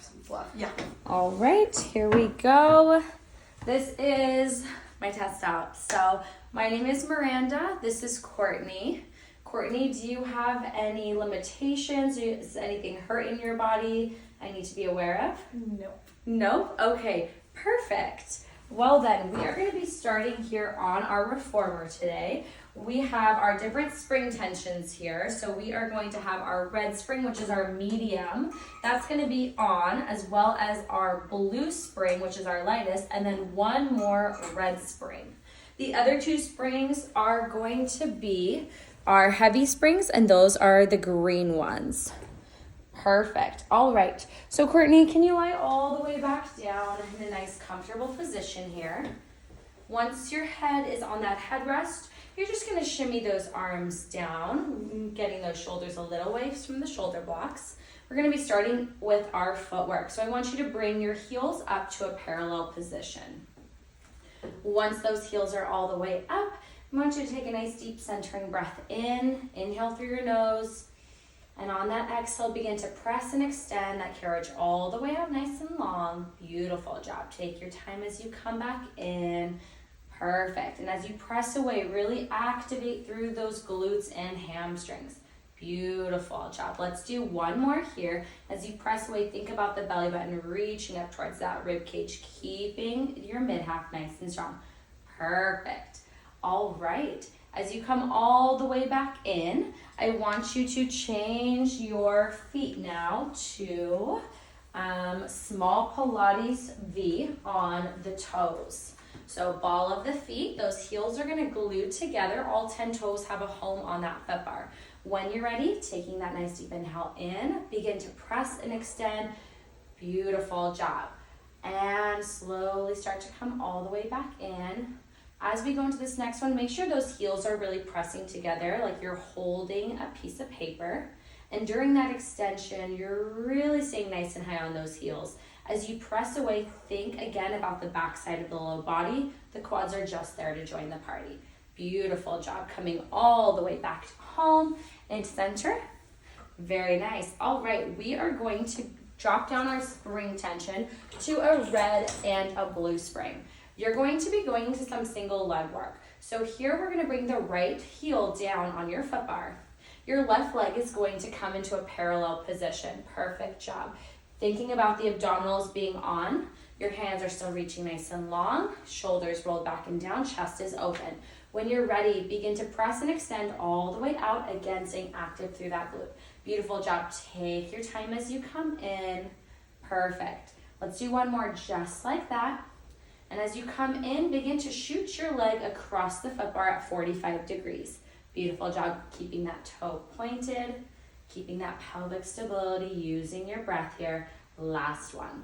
some fluff. Yeah. All right, here we go. This is my test out. So my name is Miranda. This is Courtney. Courtney, do you have any limitations? Is anything hurting your body I need to be aware of? No. No? Okay, perfect. Well then, we are going to be starting here on our reformer today. We have our different spring tensions here. So we are going to have our red spring, which is our medium. That's going to be on, as well as our blue spring, which is our lightest, and then one more red spring. The other two springs are going to be our heavy springs, and those are the green ones. Perfect. All right. So Courtney, can you lie all the way back down in a nice comfortable position here? Once your head is on that headrest, you're just going to shimmy those arms down, getting those shoulders a little away from the shoulder blocks. We're going to be starting with our footwork. So I want you to bring your heels up to a parallel position. Once those heels are all the way up, I want you to take a nice deep centering breath in. Inhale through your nose. And on that exhale, begin to press and extend that carriage all the way out nice and long. Beautiful job. Take your time as you come back in. Perfect. And as you press away, really activate through those glutes and hamstrings. Beautiful job. Let's do one more here. As you press away, think about the belly button reaching up towards that rib cage, keeping your mid half nice and strong. Perfect. All right. As you come all the way back in, I want you to change your feet now to small Pilates V on the toes. So ball of the feet, those heels are going to glue together. All 10 toes have a home on that foot bar. When you're ready, taking that nice deep inhale in, begin to press and extend. Beautiful job. And slowly start to come all the way back in. As we go into this next one, make sure those heels are really pressing together like you're holding a piece of paper. And during that extension, you're really staying nice and high on those heels. As you press away, think again about the back side of the low body. The quads are just there to join the party. Beautiful job. Coming all the way back to home and center. Very nice. All right, we are going to drop down our spring tension to a red and a blue spring. You're going to be going into some single leg work. So here we're going to bring the right heel down on your foot bar. Your left leg is going to come into a parallel position. Perfect job. Thinking about the abdominals being on, your hands are still reaching nice and long, shoulders rolled back and down, chest is open. When you're ready, begin to press and extend all the way out, again staying active through that glute. Beautiful job. Take your time as you come in. Perfect. Let's do one more just like that. And as you come in, begin to shoot your leg across the foot bar at 45 degrees. Beautiful job keeping that toe pointed, keeping that pelvic stability, using your breath here. Last one.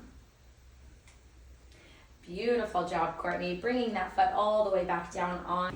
Beautiful job, Courtney, bringing that foot all the way back down on.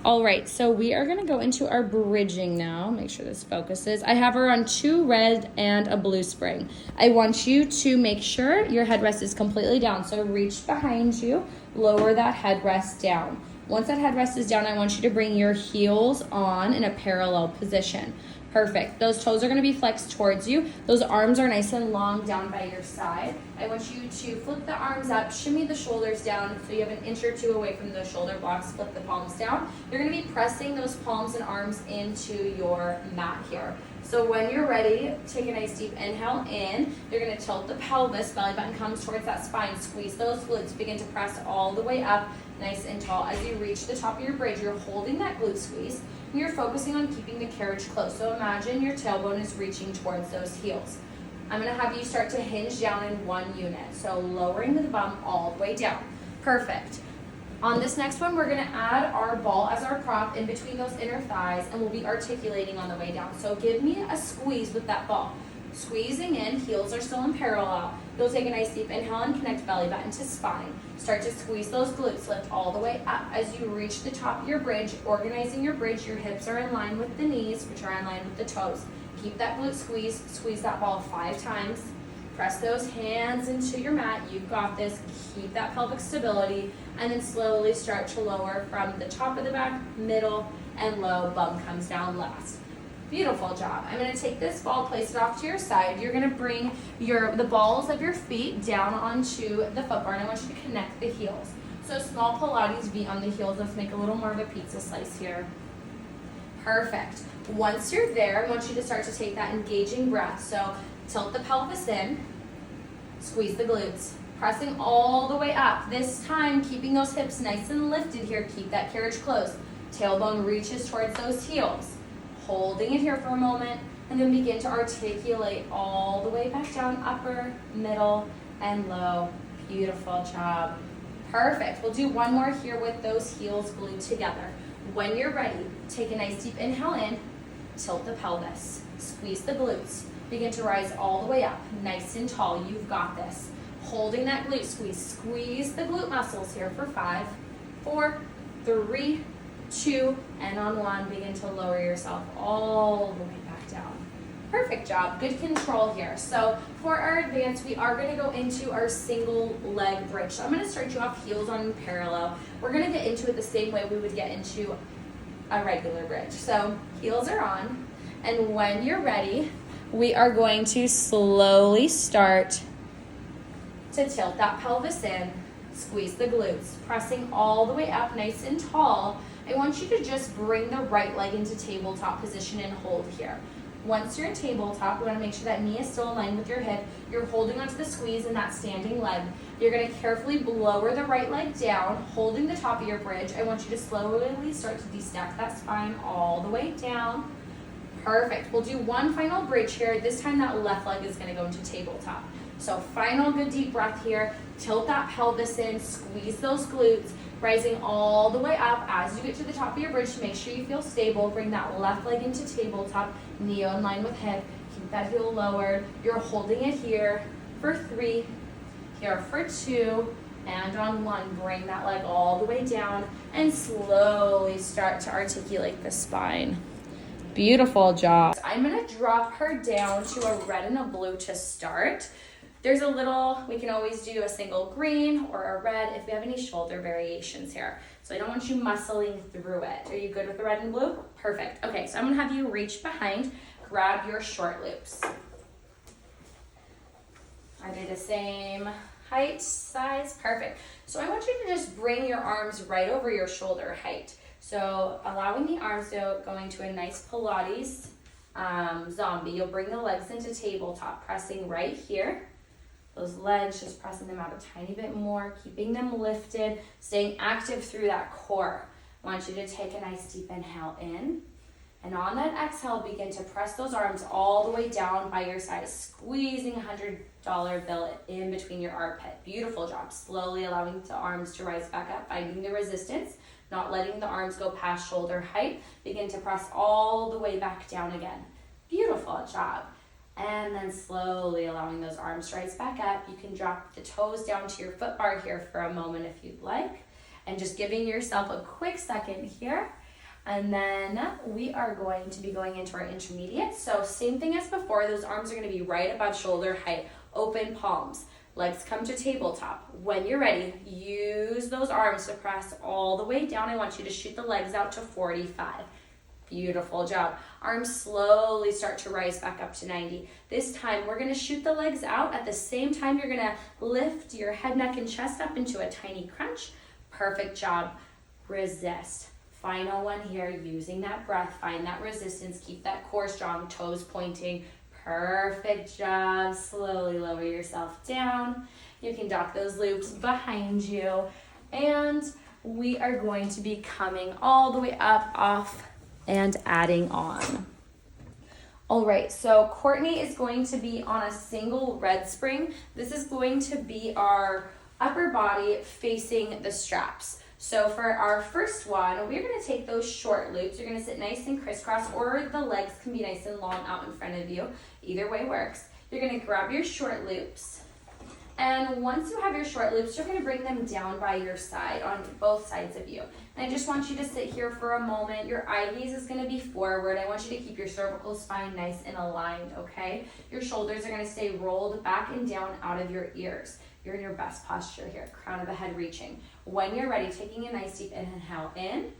All right, so we are going to go into our bridging now. Make sure this focuses. I have her on 2 red and a blue spring. I want you to make sure your headrest is completely down. So reach behind you, lower that headrest down. Once that headrest is down, I want you to bring your heels on in a parallel position. Perfect. Those toes are going to be flexed towards you. Those arms are nice and long down by your side. I want you to flip the arms up, shimmy the shoulders down so you have an inch or two away from the shoulder blocks. Flip the palms down. You're going to be pressing those palms and arms into your mat here. So when you're ready, take a nice deep inhale in. You're going to tilt the pelvis. Belly button comes towards that spine. Squeeze those glutes. Begin to press all the way up, nice and tall. As you reach the top of your bridge, you're holding that glute squeeze. And you're focusing on keeping the carriage close. So imagine your tailbone is reaching towards those heels. I'm going to have you start to hinge down in one unit. So lowering the bum all the way down. Perfect. On this next one, we're going to add our ball as our prop in between those inner thighs, and we'll be articulating on the way down. So give me a squeeze with that ball. Squeezing in, heels are still in parallel. You'll take a nice deep inhale and connect belly button to spine. Start to squeeze those glutes, lift all the way up. As you reach the top of your bridge, organizing your bridge, your hips are in line with the knees, which are in line with the toes. Keep that glute squeeze, squeeze that ball 5 times. Press those hands into your mat. You've got this. Keep that pelvic stability, and then slowly start to lower from the top of the back, middle, and low. Bum comes down last. Beautiful job. I'm going to take this ball, place it off to your side. You're going to bring the balls of your feet down onto the foot bar, and I want you to connect the heels. So small Pilates V on the heels. Let's make a little more of a pizza slice here. Perfect. Once you're there, I want you to start to take that engaging breath. So tilt the pelvis in, squeeze the glutes, pressing all the way up. This time, keeping those hips nice and lifted here. Keep that carriage close. Tailbone reaches towards those heels. Holding it here for a moment, and then begin to articulate all the way back down, upper, middle, and low. Beautiful job. Perfect. We'll do one more here with those heels glued together. When you're ready, take a nice deep inhale in, tilt the pelvis, squeeze the glutes, begin to rise all the way up, nice and tall. You've got this. Holding that glute squeeze, squeeze the glute muscles here for 5, 4, 3, 2, and on 1, begin to lower yourself all the way back down. Perfect job. Good control here. So for our advance, we are going to go into our single leg bridge. So I'm going to start you off heels on parallel. We're going to get into it the same way we would get into a regular bridge. So heels are on, and when you're ready, we are going to slowly start to tilt that pelvis in, squeeze the glutes, pressing all the way up nice and tall. I want you to just bring the right leg into tabletop position and hold here. Once you're in tabletop, you want to make sure that knee is still aligned with your hip. You're holding onto the squeeze in that standing leg. You're going to carefully lower the right leg down, holding the top of your bridge. I want you to slowly start to de-stack that spine all the way down. Perfect. We'll do one final bridge here. This time that left leg is going to go into tabletop. So final good deep breath here. Tilt that pelvis in, squeeze those glutes, rising all the way up. As you get to the top of your bridge, make sure you feel stable. Bring that left leg into tabletop, knee in line with hip. Keep that heel lowered. You're holding it here for 3, here for 2, and on 1, bring that leg all the way down and slowly start to articulate the spine. Beautiful job. I'm gonna drop her down to a red and a blue to start. There's a little, we can always do a single green or a red if we have any shoulder variations here. So I don't want you muscling through it. Are you good with the red and blue? Perfect. Okay, so I'm gonna have you reach behind, grab your short loops. Are they the same height, size? Perfect. So I want you to just bring your arms right over your shoulder height. So allowing the arms to go into a nice Pilates zombie. You'll bring the legs into tabletop, pressing right here. Those legs, just pressing them out a tiny bit more, keeping them lifted, staying active through that core. I want you to take a nice deep inhale in. And on that exhale, begin to press those arms all the way down by your side, squeezing a $100 bill in between your armpit. Beautiful job. Slowly allowing the arms to rise back up, finding the resistance, not letting the arms go past shoulder height. Begin to press all the way back down again. Beautiful job. And then slowly allowing those arms to rise back up. You can drop the toes down to your foot bar here for a moment if you'd like. And just giving yourself a quick second here. And then we are going to be going into our intermediate. So same thing as before, those arms are going to be right above shoulder height, open palms. Legs come to tabletop. When you're ready, use those arms to press all the way down. I want you to shoot the legs out to 45. Beautiful job. Arms slowly start to rise back up to 90. This time, we're going to shoot the legs out. At the same time, you're going to lift your head, neck, and chest up into a tiny crunch. Perfect job. Resist. Final one here, using that breath. Find that resistance. Keep that core strong, toes pointing. Perfect job. Slowly lower yourself down. You can dock those loops behind you. And we are going to be coming all the way up, off, and adding on. All right, so Courtney is going to be on a single red spring. This is going to be our upper body facing the straps. So for our first one, we're gonna take those short loops. You're gonna sit nice and crisscross, or the legs can be nice and long out in front of you. Either way works. You're gonna grab your short loops. And once you have your short loops, you're going to bring them down by your side on both sides of you. And I just want you to sit here for a moment. Your eye gaze is going to be forward. I want you to keep your cervical spine nice and aligned, okay? Your shoulders are going to stay rolled back and down out of your ears. You're in your best posture here, crown of the head reaching. When you're ready, taking a nice deep inhale in.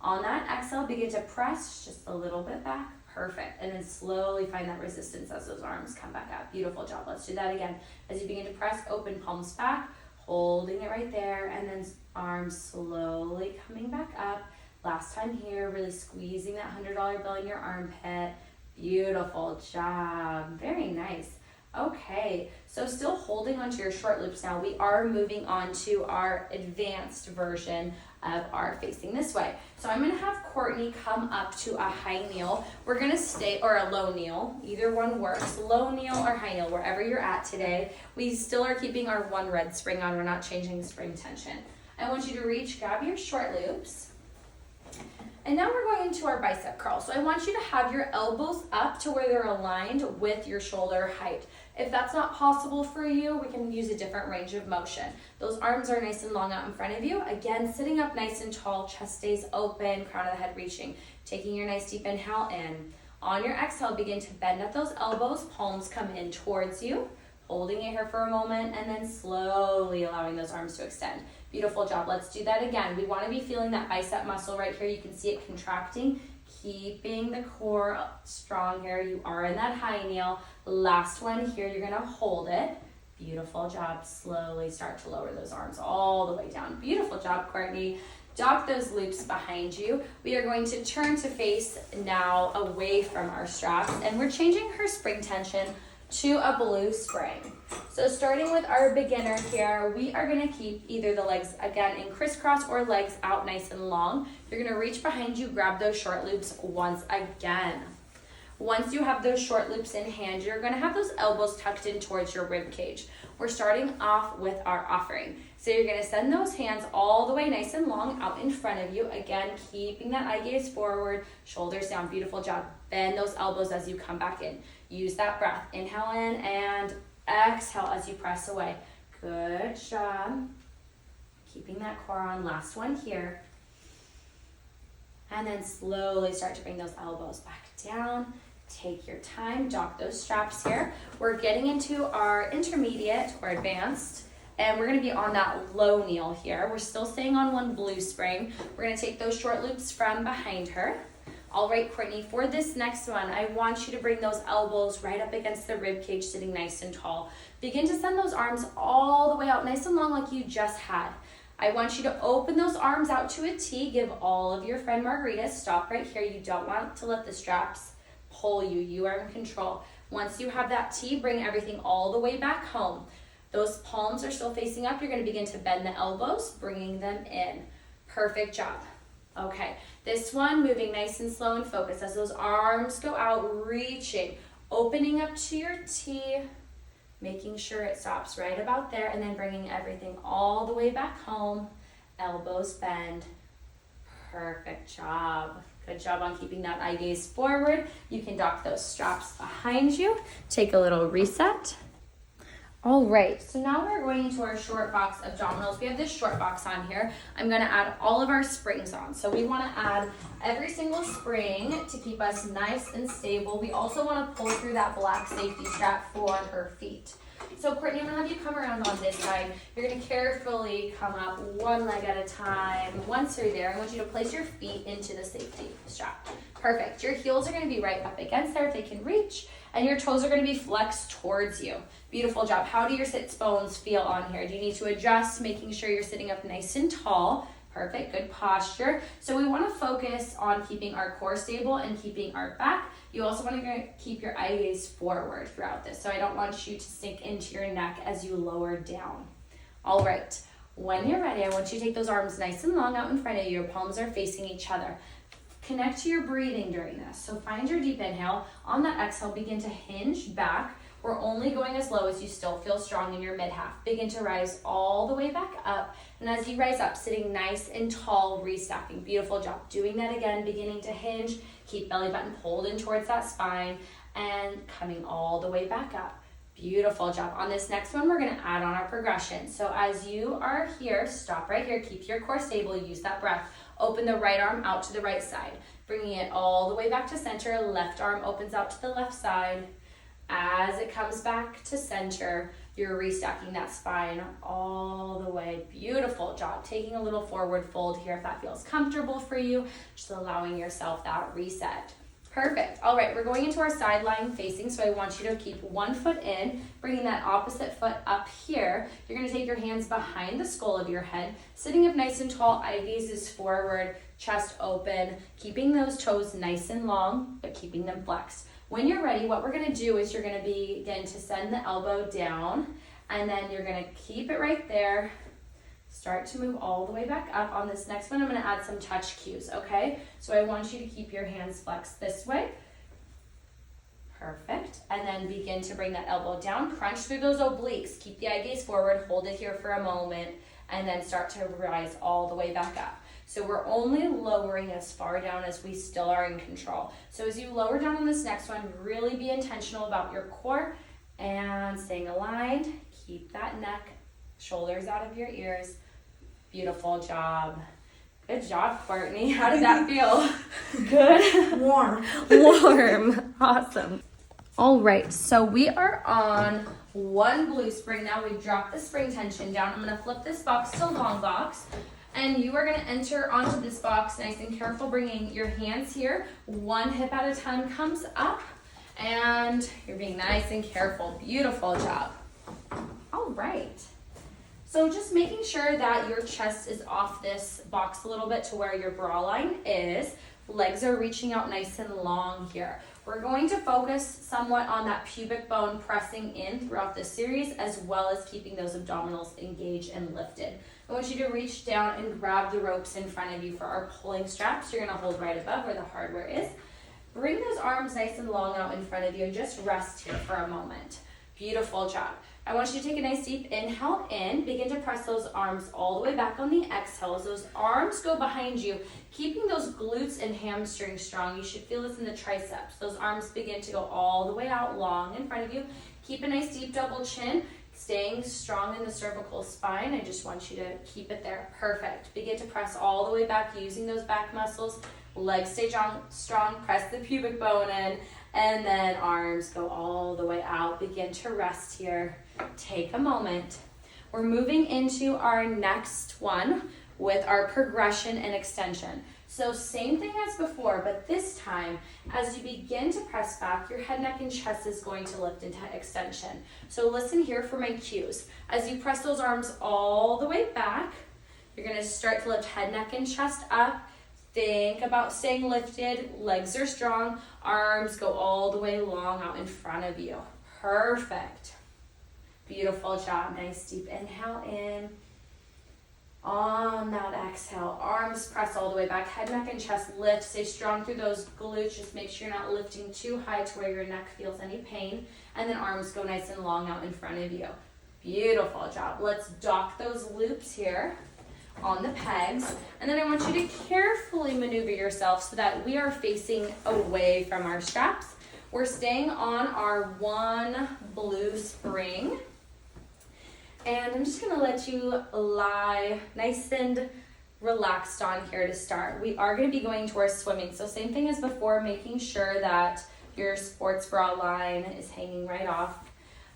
On that exhale, begin to press just a little bit back. Perfect. And then slowly find that resistance as those arms come back up. Beautiful job. Let's do that again. As you begin to press, open palms back, holding it right there, and then arms slowly coming back up. Last time here, really squeezing that $100 bill in your armpit. Beautiful job. Very nice. Okay, so still holding onto your short loops now, we are moving on to our advanced version of our facing this way. So I'm gonna have Courtney come up to a high kneel. We're gonna stay, or a low kneel, either one works. Low kneel or high kneel, wherever you're at today. We still are keeping our one red spring on, we're not changing spring tension. I want you to reach, grab your short loops. And now we're going into our bicep curl. So I want you to have your elbows up to where they're aligned with your shoulder height. If that's not possible for you, we can use a different range of motion. Those arms are nice and long out in front of you. Again, sitting up nice and tall, chest stays open, crown of the head reaching. Taking your nice deep inhale in. On your exhale, begin to bend at those elbows, palms come in towards you. Holding it here for a moment and then slowly allowing those arms to extend. Beautiful job. Let's do that again. We want to be feeling that bicep muscle right here. You can see it contracting, keeping the core strong here. You are in that high kneel. Last one here, you're going to hold it. Beautiful job. Slowly start to lower those arms all the way down. Beautiful job, Courtney. Dock those loops behind you. We are going to turn to face now away from our straps, and we're changing her spring tension to a blue spring. So starting with our beginner here, we are gonna keep either the legs again in crisscross or legs out nice and long. You're gonna reach behind you, grab those short loops once again. Once you have those short loops in hand, you're gonna have those elbows tucked in towards your rib cage. We're starting off with our offering. So you're gonna send those hands all the way nice and long out in front of you. Again, keeping that eye gaze forward, shoulders down. Beautiful job. Bend those elbows as you come back in. Use that breath. Inhale in and exhale as you press away. Good job. Keeping that core on. Last one here. And then slowly start to bring those elbows back down. Take your time. Dock those straps here. We're getting into our intermediate or advanced. And we're going to be on that low kneel here. We're still staying on one blue spring. We're going to take those short loops from behind her. All right, Courtney, for this next one, I want you to bring those elbows right up against the rib cage, sitting nice and tall. Begin to send those arms all the way out nice and long like you just had. I want you to open those arms out to a T. Give all of your friend margaritas. Stop right here. You don't want to let the straps pull you. You are in control. Once you have that T, bring everything all the way back home. Those palms are still facing up. You're going to begin to bend the elbows, bringing them in. Perfect job. Okay, this one moving nice and slow and focused as those arms go out, reaching, opening up to your T, making sure it stops right about there, and then bringing everything all the way back home. Elbows bend. Perfect job. Good job on keeping that eye gaze forward. You can dock those straps behind you. Take a little reset. All right, so now we're going into our short box abdominals. We have this short box on here. I'm gonna add all of our springs on. So we wanna add every single spring to keep us nice and stable. We also wanna pull through that black safety strap for her feet. So Courtney, I'm gonna have you come around on this side. You're gonna carefully come up one leg at a time. Once you're there, I want you to place your feet into the safety strap. Perfect. Your heels are gonna be right up against there if they can reach, and your toes are gonna be flexed towards you. Beautiful job. How do your sits bones feel on here? Do you need to adjust, making sure you're sitting up nice and tall? Perfect, good posture. So we wanna focus on keeping our core stable and keeping our back. You also wanna keep your eye gaze forward throughout this. So I don't want you to sink into your neck as you lower down. All right, when you're ready, I want you to take those arms nice and long out in front of you. Your palms are facing each other. Connect to your breathing during this. So find your deep inhale. On that exhale, begin to hinge back. We're only going as low as you still feel strong in your mid-half. Begin to rise all the way back up. And as you rise up, sitting nice and tall, restacking. Beautiful job. Doing that again, beginning to hinge. Keep belly button pulled in towards that spine and coming all the way back up. Beautiful job. On this next one, we're gonna add on our progression. So as you are here, stop right here. Keep your core stable. Use that breath. Open the right arm out to the right side. Bringing it all the way back to center. Left arm opens out to the left side. As it comes back to center, you're restacking that spine all the way. Beautiful job. Taking a little forward fold here if that feels comfortable for you. Just allowing yourself that reset. Perfect. All right, we're going into our side lying facing, so I want you to keep one foot in, bringing that opposite foot up here. You're going to take your hands behind the skull of your head, sitting up nice and tall, eye gaze is forward, chest open, keeping those toes nice and long, but keeping them flexed. When you're ready, what we're going to do is you're going to begin to send the elbow down, and then you're going to keep it right there. Start to move all the way back up. On this next one, I'm going to add some touch cues, okay? So I want you to keep your hands flexed this way. Perfect. And then begin to bring that elbow down. Crunch through those obliques. Keep the eye gaze forward. Hold it here for a moment. And then start to rise all the way back up. So we're only lowering as far down as we still are in control. So as you lower down on this next one, really be intentional about your core and staying aligned. Keep that neck, shoulders out of your ears. Beautiful job. Good job, Courtney. How did that feel? Good? Warm. Warm. Awesome. All right, so we are on one blue spring now. We've dropped the spring tension down. I'm going to flip this box to long box. And you are going to enter onto this box nice and careful, bringing your hands here. One hip at a time comes up. And you're being nice and careful. Beautiful job. All right. So just making sure that your chest is off this box a little bit to where your bra line is. Legs are reaching out nice and long here. We're going to focus somewhat on that pubic bone pressing in throughout this series, as well as keeping those abdominals engaged and lifted. I want you to reach down and grab the ropes in front of you for our pulling straps. You're going to hold right above where the hardware is. Bring those arms nice and long out in front of you and just rest here for a moment. Beautiful job. I want you to take a nice deep inhale in. Begin to press those arms all the way back on the exhale. As those arms go behind you, keeping those glutes and hamstrings strong. You should feel this in the triceps. Those arms begin to go all the way out long in front of you. Keep a nice deep double chin, staying strong in the cervical spine. I just want you to keep it there. Perfect. Begin to press all the way back using those back muscles. Legs stay strong. Press the pubic bone in. And then arms go all the way out. Begin to rest here. Take a moment. We're moving into our next one with our progression and extension. So same thing as before, but this time, as you begin to press back, your head, neck, and chest is going to lift into extension. So listen here for my cues. As you press those arms all the way back, you're going to start to lift head, neck, and chest up. Think about staying lifted. Legs are strong. Arms go all the way long out in front of you. Perfect. Beautiful job. Nice deep inhale in. On that exhale, arms press all the way back. Head, neck, and chest lift. Stay strong through those glutes. Just make sure you're not lifting too high to where your neck feels any pain. And then arms go nice and long out in front of you. Beautiful job. Let's dock those loops here on the pegs, and then I want you to carefully maneuver yourself so that we are facing away from our straps. We're staying on our one blue spring, and I'm just going to let you lie nice and relaxed on here to start. We are going to be going towards swimming, so same thing as before, making sure that your sports bra line is hanging right off.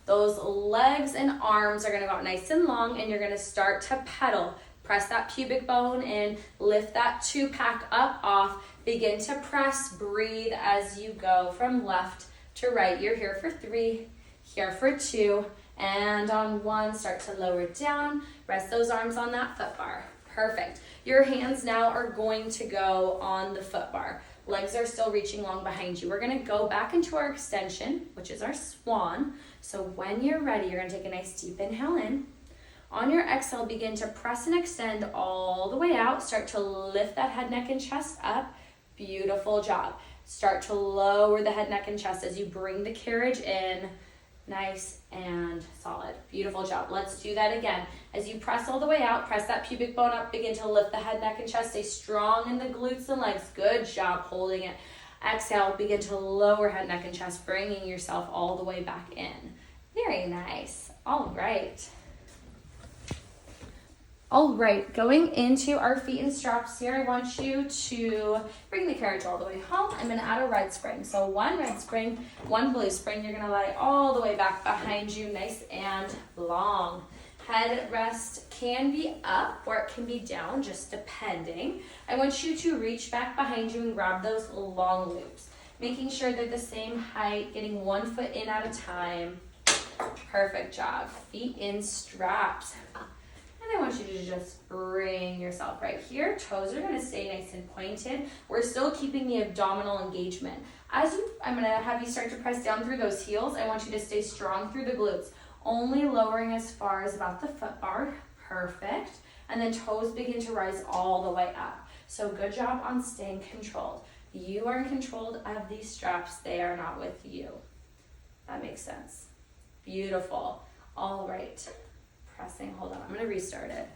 Those legs and arms are going to go out nice and long, and you're going to start to pedal. Press that pubic bone in, lift that 2-pack up, off, begin to press, breathe as you go from left to right. You're here for 3, here for 2, and on 1, start to lower down. Rest those arms on that foot bar. Perfect. Your hands now are going to go on the foot bar. Legs are still reaching long behind you. We're gonna go back into our extension, which is our swan. So when you're ready, you're gonna take a nice deep inhale in. On your exhale, begin to press and extend all the way out. Start to lift that head, neck, and chest up. Beautiful job. Start to lower the head, neck, and chest as you bring the carriage in. Nice and solid. Beautiful job. Let's do that again. As you press all the way out, press that pubic bone up. Begin to lift the head, neck, and chest. Stay strong in the glutes and legs. Good job holding it. Exhale, begin to lower head, neck, and chest, bringing yourself all the way back in. Very nice. All right. All right, going into our feet and straps here, I want you to bring the carriage all the way home. I'm going to add a red spring. So one red spring, one blue spring. You're going to lie all the way back behind you, nice and long. Head rest can be up or it can be down, just depending. I want you to reach back behind you and grab those long loops. making sure they're the same height, getting one foot in at a time. Perfect job. Feet in straps. And I want you to just bring yourself right here. Toes are gonna stay nice and pointed. We're still keeping the abdominal engagement. I'm gonna have you start to press down through those heels. I want you to stay strong through the glutes, only lowering as far as about the foot bar. Perfect. And then toes begin to rise all the way up. So good job on staying controlled. You are in control of these straps. They are not with you. That makes sense. Beautiful. All right. Pressing. Hold on. I'm going to restart it.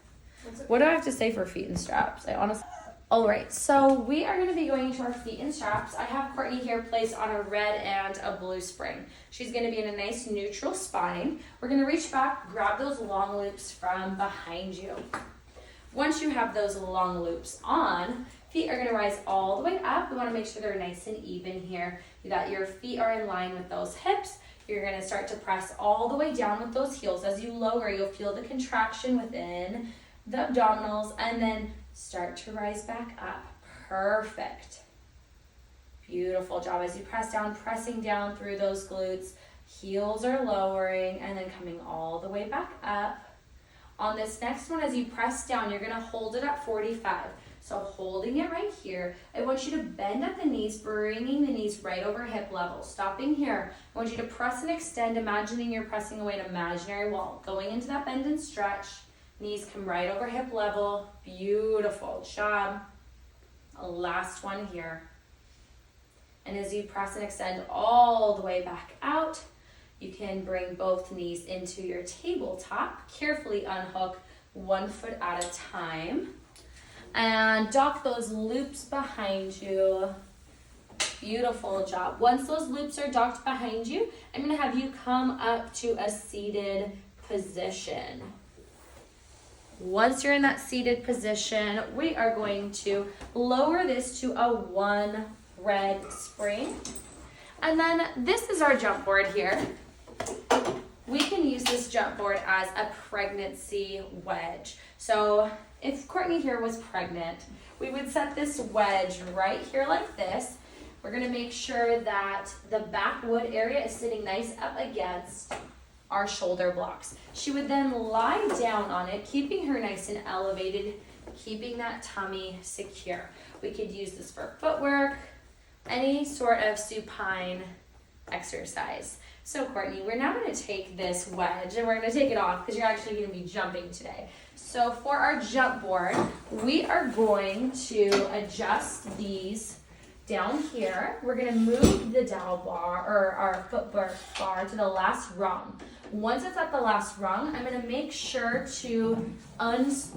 What do I have to say for feet and straps? All right. So we are going to be going to our feet and straps. I have Courtney here placed on a red and a blue spring. She's going to be in a nice neutral spine. We're going to reach back, grab those long loops from behind you. Once you have those long loops on, feet are going to rise all the way up. We want to make sure they're nice and even here, that your feet are in line with those hips. You're going to start to press all the way down with those heels. As you lower, you'll feel the contraction within the abdominals and then start to rise back up. Perfect. Beautiful job. As you press down, pressing down through those glutes, heels are lowering and then coming all the way back up. On this next one, as you press down, you're going to hold it at 45. So holding it right here, I want you to bend at the knees, bringing the knees right over hip level. Stopping here, I want you to press and extend, imagining you're pressing away an imaginary wall. Going into that bend and stretch, knees come right over hip level. Beautiful job. Last one here. And as you press and extend all the way back out, you can bring both knees into your tabletop. Carefully unhook 1 foot at a time. And dock those loops behind you. Beautiful job. Once those loops are docked behind you, I'm going to have you come up to a seated position. Once you're in that seated position, we are going to lower this to a 1 red spring. And then this is our jump board here. We can use this jump board as a pregnancy wedge. So if Courtney here was pregnant, we would set this wedge right here like this. We're going to make sure that the backwood area is sitting nice up against our shoulder blocks. She would then lie down on it, keeping her nice and elevated, keeping that tummy secure. We could use this for footwork, any sort of supine exercise. So Courtney, we're now going to take this wedge and we're going to take it off because you're actually going to be jumping today. So for our jump board, we are going to adjust these down here. We're going to move the dowel bar or our foot bar to the last rung. Once it's at the last rung, I'm going to make sure to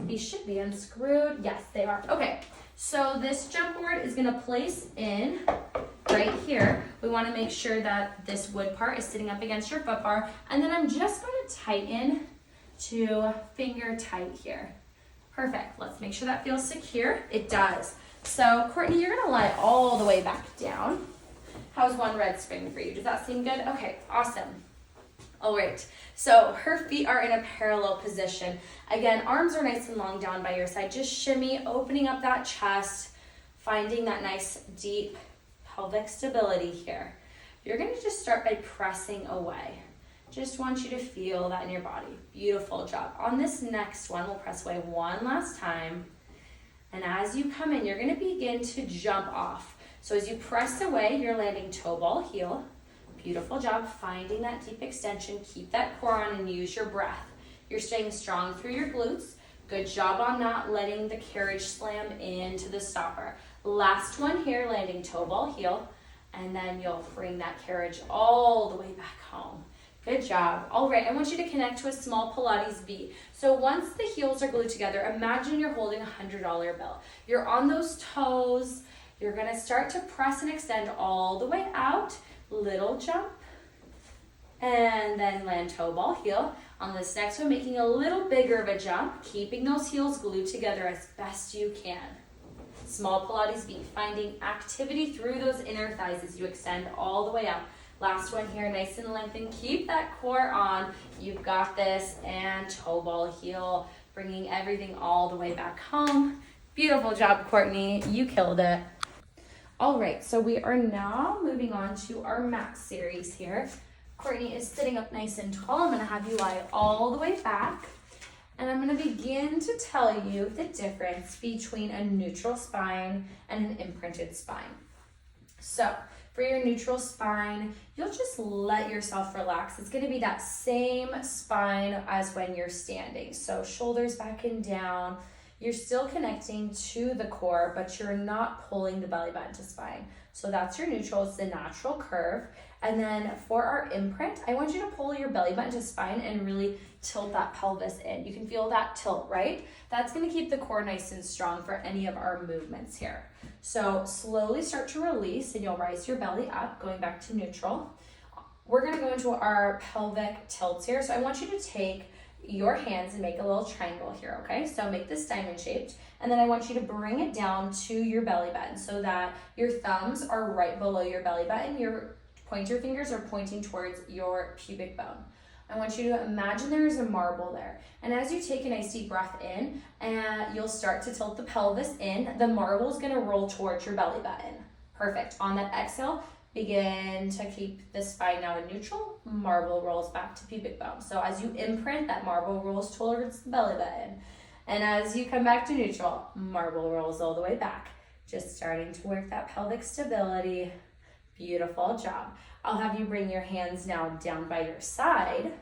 these should be unscrewed. Yes, they are. Okay. So this jump board is going to place in right here. We want to make sure that this wood part is sitting up against your foot bar. And then I'm just going to tighten to finger tight here. Perfect. Let's make sure that feels secure. It does. So Courtney, you're going to lie all the way back down. How's 1 red spring for you? Does that seem good? Okay, awesome. All right, so her feet are in a parallel position. Again, arms are nice and long down by your side. Just shimmy, opening up that chest, finding that nice deep pelvic stability here. You're gonna just start by pressing away. Just want you to feel that in your body. Beautiful job. On this next one, we'll press away one last time. And as you come in, you're gonna begin to jump off. So as you press away, you're landing toe ball heel. Beautiful job, finding that deep extension. Keep that core on and use your breath. You're staying strong through your glutes. Good job on not letting the carriage slam into the stopper. Last one here, landing toe ball heel, and then you'll bring that carriage all the way back home. Good job. All right, I want you to connect to a small Pilates V. So once the heels are glued together, imagine you're holding a $100 bill. You're on those toes. You're gonna start to press and extend all the way out. Little jump, and then land toe ball heel. On this next one, making a little bigger of a jump, keeping those heels glued together as best you can. Small Pilates V, finding activity through those inner thighs as you extend all the way out. Last one here, nice and lengthened. Keep that core on. You've got this, and toe ball heel, bringing everything all the way back home. Beautiful job, Courtney. You killed it. All right, so we are now moving on to our mat series here. Courtney is sitting up nice and tall. I'm gonna have you lie all the way back. And I'm gonna begin to tell you the difference between a neutral spine and an imprinted spine. So for your neutral spine, you'll just let yourself relax. It's gonna be that same spine as when you're standing. So shoulders back and down. You're still connecting to the core, but you're not pulling the belly button to spine. So that's your neutral, it's the natural curve. And then for our imprint, I want you to pull your belly button to spine and really tilt that pelvis in. You can feel that tilt, right? That's gonna keep the core nice and strong for any of our movements here. So slowly start to release and you'll rise your belly up, going back to neutral. We're gonna go into our pelvic tilts here. So I want you to take your hands and make a little triangle here, okay? So make this diamond shaped, and then I want you to bring it down to your belly button so that your thumbs are right below your belly button. Your pointer fingers are pointing towards your pubic bone. I want you to imagine there is a marble there. And as you take a nice deep breath in, and you'll start to tilt the pelvis in, the marble is gonna roll towards your belly button. Perfect. On that exhale, begin to keep the spine now in neutral. Marble rolls back to pubic bone. So as you imprint, that marble rolls towards the belly button. And as you come back to neutral, marble rolls all the way back. Just starting to work that pelvic stability. Beautiful job. I'll have you bring your hands now down by your side.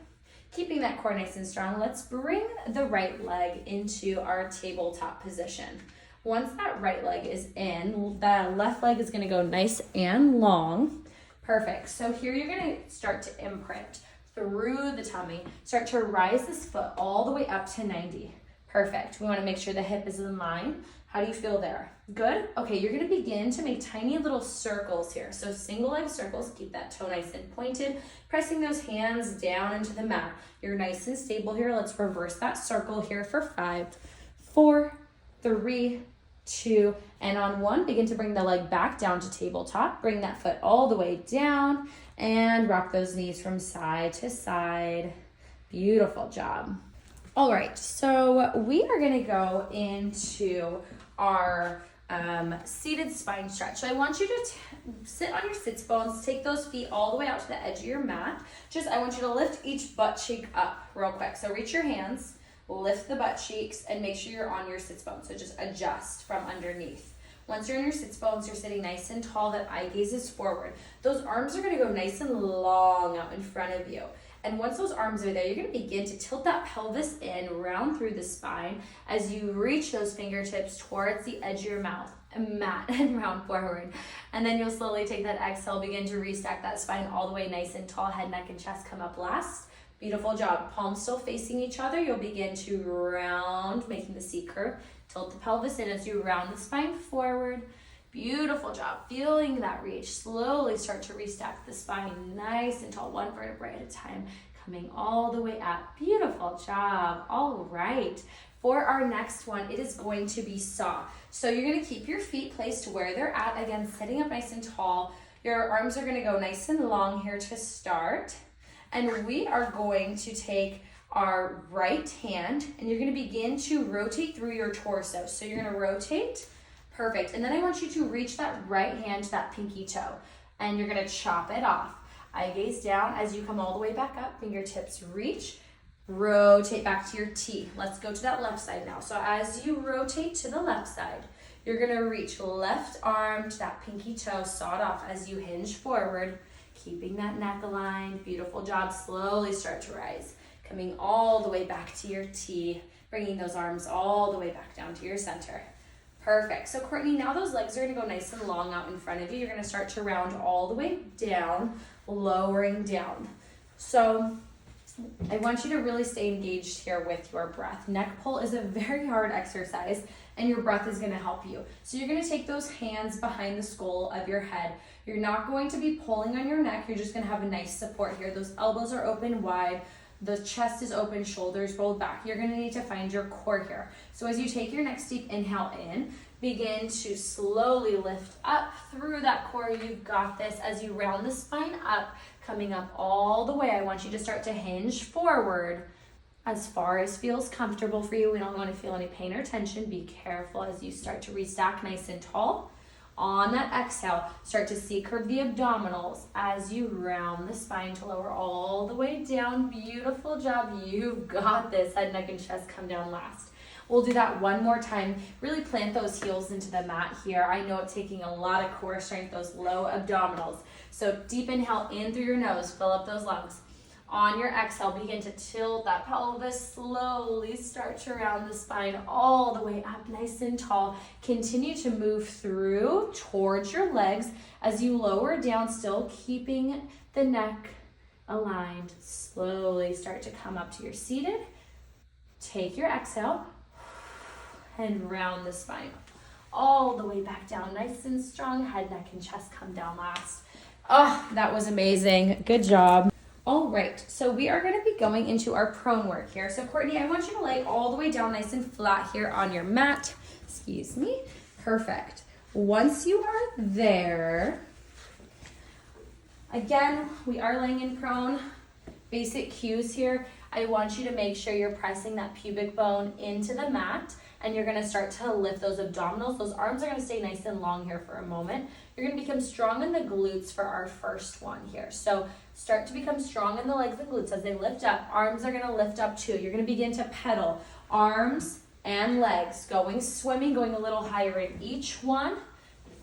Keeping that core nice and strong, let's bring the right leg into our tabletop position. Once that right leg is in, the left leg is gonna go nice and long. Perfect. So here you're gonna start to imprint through the tummy. Start to rise this foot all the way up to 90. Perfect. We wanna make sure the hip is in line. How do you feel there? Good? Okay, you're gonna begin to make tiny little circles here. So single leg circles, keep that toe nice and pointed, pressing those hands down into the mat. You're nice and stable here. Let's reverse that circle here for 5, 4, 3, 2, and on 1, begin to bring the leg back down to tabletop. Bring that foot all the way down and rock those knees from side to side. Beautiful job. All right, so we are gonna go into our seated spine stretch. So I want you to sit on your sits bones, take those feet all the way out to the edge of your mat. I want you to lift each butt cheek up real quick. So reach your hands, lift the butt cheeks, and make sure you're on your sits bones. So just adjust from underneath. Once you're in your sits bones, you're sitting nice and tall, that eye gaze is forward. Those arms are gonna go nice and long out in front of you. And once those arms are there, you're gonna begin to tilt that pelvis in, round through the spine as you reach those fingertips towards the edge of your mouth, mat, and round forward. And then you'll slowly take that exhale, begin to restack that spine all the way nice and tall, head, neck, and chest come up last. Beautiful job. Palms still facing each other. You'll begin to round, making the C curve. Tilt the pelvis in as you round the spine forward. Beautiful job. Feeling that reach. Slowly start to restack the spine nice and tall, one vertebrae at a time, coming all the way up. Beautiful job. All right. For our next one, it is going to be saw. So you're going to keep your feet placed where they're at. Again, sitting up nice and tall. Your arms are going to go nice and long here to start. And we are going to take our right hand and you're going to begin to rotate through your torso. So you're going to rotate. Perfect. And then I want you to reach that right hand to that pinky toe and you're going to chop it off. Eye gaze down as you come all the way back up. Fingertips reach. Rotate back to your T. Let's go to that left side now. So as you rotate to the left side, you're going to reach left arm to that pinky toe, saw it off as you hinge forward. Keeping that neck aligned. Beautiful job. Slowly start to rise. Coming all the way back to your T. Bringing those arms all the way back down to your center. Perfect. So Courtney, now those legs are going to go nice and long out in front of you. You're going to start to round all the way down, lowering down. So I want you to really stay engaged here with your breath. Neck pull is a very hard exercise and your breath is going to help you. So you're going to take those hands behind the skull of your head. You're not going to be pulling on your neck. You're just going to have a nice support here. Those elbows are open wide. The chest is open, shoulders rolled back. You're going to need to find your core here. So as you take your next deep inhale in, begin to slowly lift up through that core. You've got this. As you round the spine up, coming up all the way, I want you to start to hinge forward as far as feels comfortable for you. We don't want to feel any pain or tension. Be careful as you start to restack nice and tall. On that exhale, start to C-curve the abdominals as you round the spine to lower all the way down. Beautiful job. You've got this. Head, neck, and chest come down last. We'll do that one more time. Really plant those heels into the mat here. I know it's taking a lot of core strength, those low abdominals. So deep inhale in through your nose, fill up those lungs. On your exhale, begin to tilt that pelvis, slowly start to round the spine all the way up, nice and tall. Continue to move through towards your legs as you lower down, still keeping the neck aligned. Slowly start to come up to your seated. Take your exhale and round the spine all the way back down, nice and strong. Head, neck, and chest come down last. Oh, that was amazing. Good job. All right, so we are going to be going into our prone work here. So Courtney, I want you to lay all the way down nice and flat here on your mat. Excuse me. Perfect. Once you are there, again, we are laying in prone. Basic cues here. I want you to make sure you're pressing that pubic bone into the mat, and you're gonna start to lift those abdominals. Those arms are gonna stay nice and long here for a moment. You're gonna become strong in the glutes for our first one here. So start to become strong in the legs and glutes as they lift up. Arms are gonna lift up too. You're gonna begin to pedal arms and legs, going swimming, going a little higher in each one.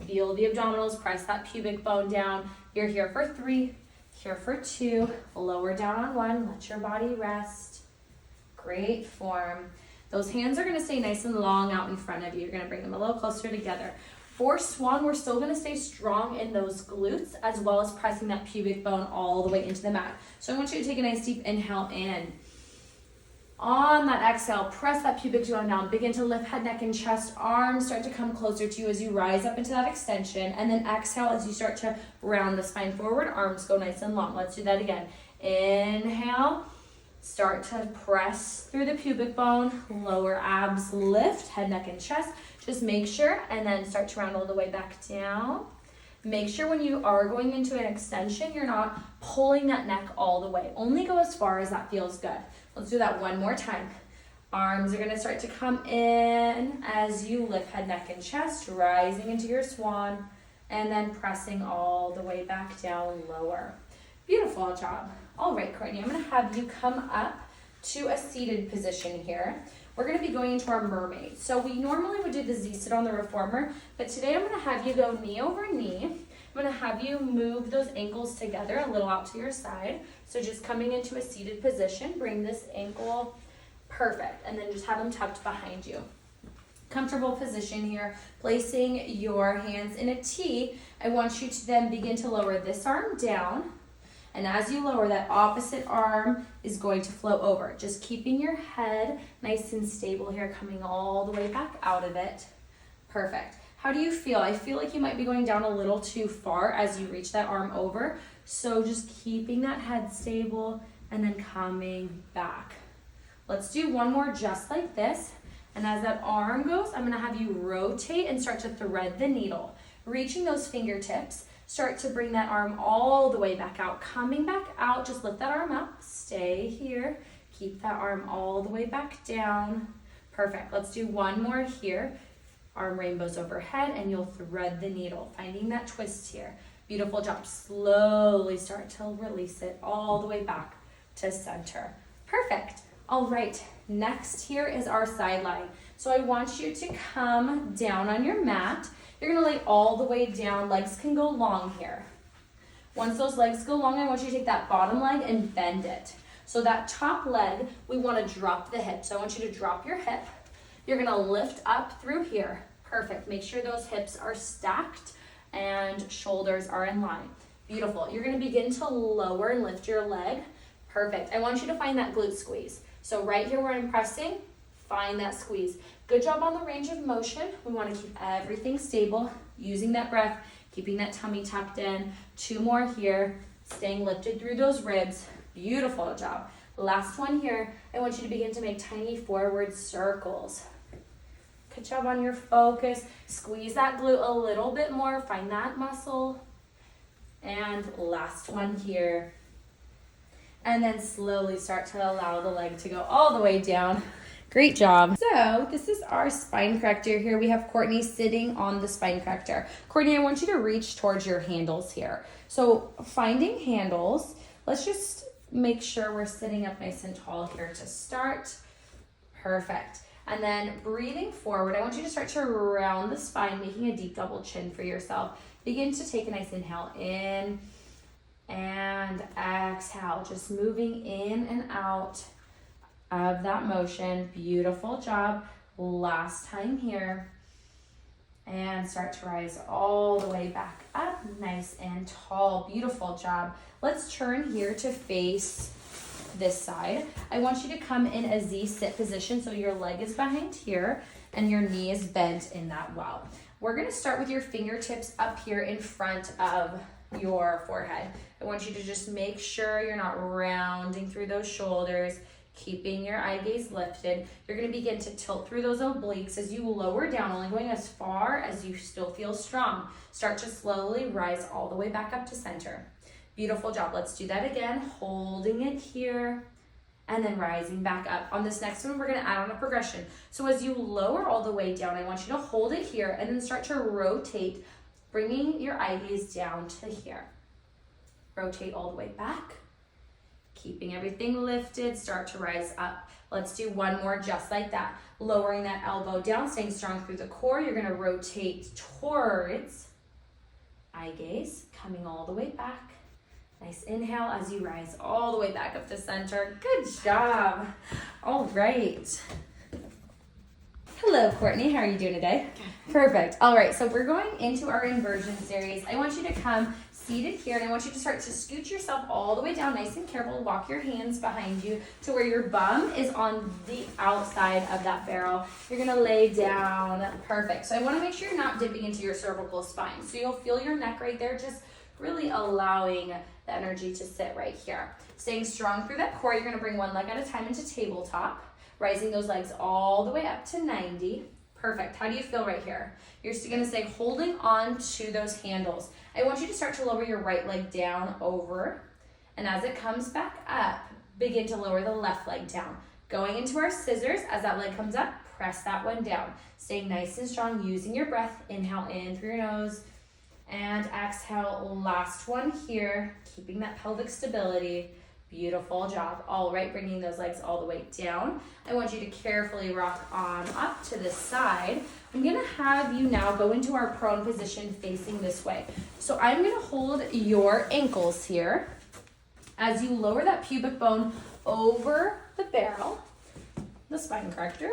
Feel the abdominals, press that pubic bone down. You're here for 3, here for 2, lower down on 1, let your body rest. Great form. Those hands are gonna stay nice and long out in front of you. You're gonna bring them a little closer together. For swan, we're still gonna stay strong in those glutes as well as pressing that pubic bone all the way into the mat. So I want you to take a nice deep inhale in. On that exhale, press that pubic bone down. Begin to lift head, neck, and chest. Arms start to come closer to you as you rise up into that extension. And then exhale as you start to round the spine forward. Arms go nice and long. Let's do that again. Inhale. Start to press through the pubic bone. Lower abs lift, head, neck, and chest. Just make sure, and then start to round all the way back down. Make sure when you are going into an extension, you're not pulling that neck all the way. Only go as far as that feels good. Let's do that one more time. Arms are gonna start to come in as you lift head, neck, and chest, rising into your swan, and then pressing all the way back down lower. Beautiful job. All right, Courtney, I'm gonna have you come up to a seated position here. We're gonna be going into our mermaid. So we normally would do the Z-sit on the reformer, but today I'm gonna have you go knee over knee. I'm gonna have you move those ankles together a little out to your side. So just coming into a seated position, bring this ankle, perfect, and then just have them tucked behind you. Comfortable position here, placing your hands in a T. I want you to then begin to lower this arm down. And as you lower, that opposite arm is going to flow over. Just keeping your head nice and stable here, coming all the way back out of it. Perfect. How do you feel? I feel like you might be going down a little too far as you reach that arm over. So just keeping that head stable and then coming back. Let's do one more just like this. And as that arm goes, I'm gonna have you rotate and start to thread the needle. Reaching those fingertips. Start to bring that arm all the way back out. Coming back out, just lift that arm up. Stay here. Keep that arm all the way back down. Perfect. Let's do one more here. Arm rainbows overhead, and you'll thread the needle, finding that twist here. Beautiful job. Slowly start to release it all the way back to center. Perfect. All right. Next here is our side lie. So I want you to come down on your mat. You're gonna lay all the way down. Legs can go long here. Once those legs go long, I want you to take that bottom leg and bend it. So that top leg, we wanna drop the hip. So I want you to drop your hip. You're gonna lift up through here. Perfect. Make sure those hips are stacked and shoulders are in line. Beautiful. You're gonna begin to lower and lift your leg. Perfect. I want you to find that glute squeeze. So right here where I'm pressing, find that squeeze. Good job on the range of motion. We want to keep everything stable, using that breath, keeping that tummy tucked in. 2 more here, staying lifted through those ribs. Beautiful job. Last one here. I want you to begin to make tiny forward circles. Good job on your focus. Squeeze that glute a little bit more. Find that muscle. And last one here. And then slowly start to allow the leg to go all the way down. Great job. So this is our spine corrector here. We have Courtney sitting on the spine corrector. Courtney, I want you to reach towards your handles here. So finding handles, let's just make sure we're sitting up nice and tall here to start. Perfect. And then breathing forward, I want you to start to round the spine, making a deep double chin for yourself. Begin to take a nice inhale in and exhale, just moving in and out of that motion. Beautiful job. Last time here. And start to rise all the way back up, nice and tall. Beautiful job. Let's turn here to face this side. I want you to come in a Z sit position, so your leg is behind here and your knee is bent in that well. We're gonna start with your fingertips up here in front of your forehead. I want you to just make sure you're not rounding through those shoulders, keeping your eye gaze lifted. You're gonna begin to tilt through those obliques as you lower down, only going as far as you still feel strong. Start to slowly rise all the way back up to center. Beautiful job. Let's do that again, holding it here and then rising back up. On this next one, we're gonna add on a progression. So as you lower all the way down, I want you to hold it here and then start to rotate, bringing your eye gaze down to here. Rotate all the way back, keeping everything lifted, start to rise up. Let's do one more just like that. Lowering that elbow down, staying strong through the core. You're gonna rotate towards eye gaze, coming all the way back. Nice inhale as you rise all the way back up to center. Good job. All right. Hello, Courtney. How are you doing today? Good. Perfect. All right, so we're going into our inversion series. I want you to come seated here, and I want you to start to scoot yourself all the way down, nice and careful. Walk your hands behind you to where your bum is on the outside of that barrel. You're gonna lay down. Perfect. So I wanna make sure you're not dipping into your cervical spine. So you'll feel your neck right there, just really allowing the energy to sit right here. Staying strong through that core, you're gonna bring one leg at a time into tabletop, rising those legs all the way up to 90. Perfect. How do you feel right here? You're still gonna stay holding on to those handles. I want you to start to lower your right leg down over, and as it comes back up, begin to lower the left leg down. Going into our scissors, as that leg comes up, press that one down. Staying nice and strong, using your breath. Inhale in through your nose, and exhale, last one here, keeping that pelvic stability. Beautiful job. All right, bringing those legs all the way down. I want you to carefully rock on up to the side. I'm gonna have you now go into our prone position facing this way. So I'm gonna hold your ankles here as you lower that pubic bone over the barrel, the spine corrector.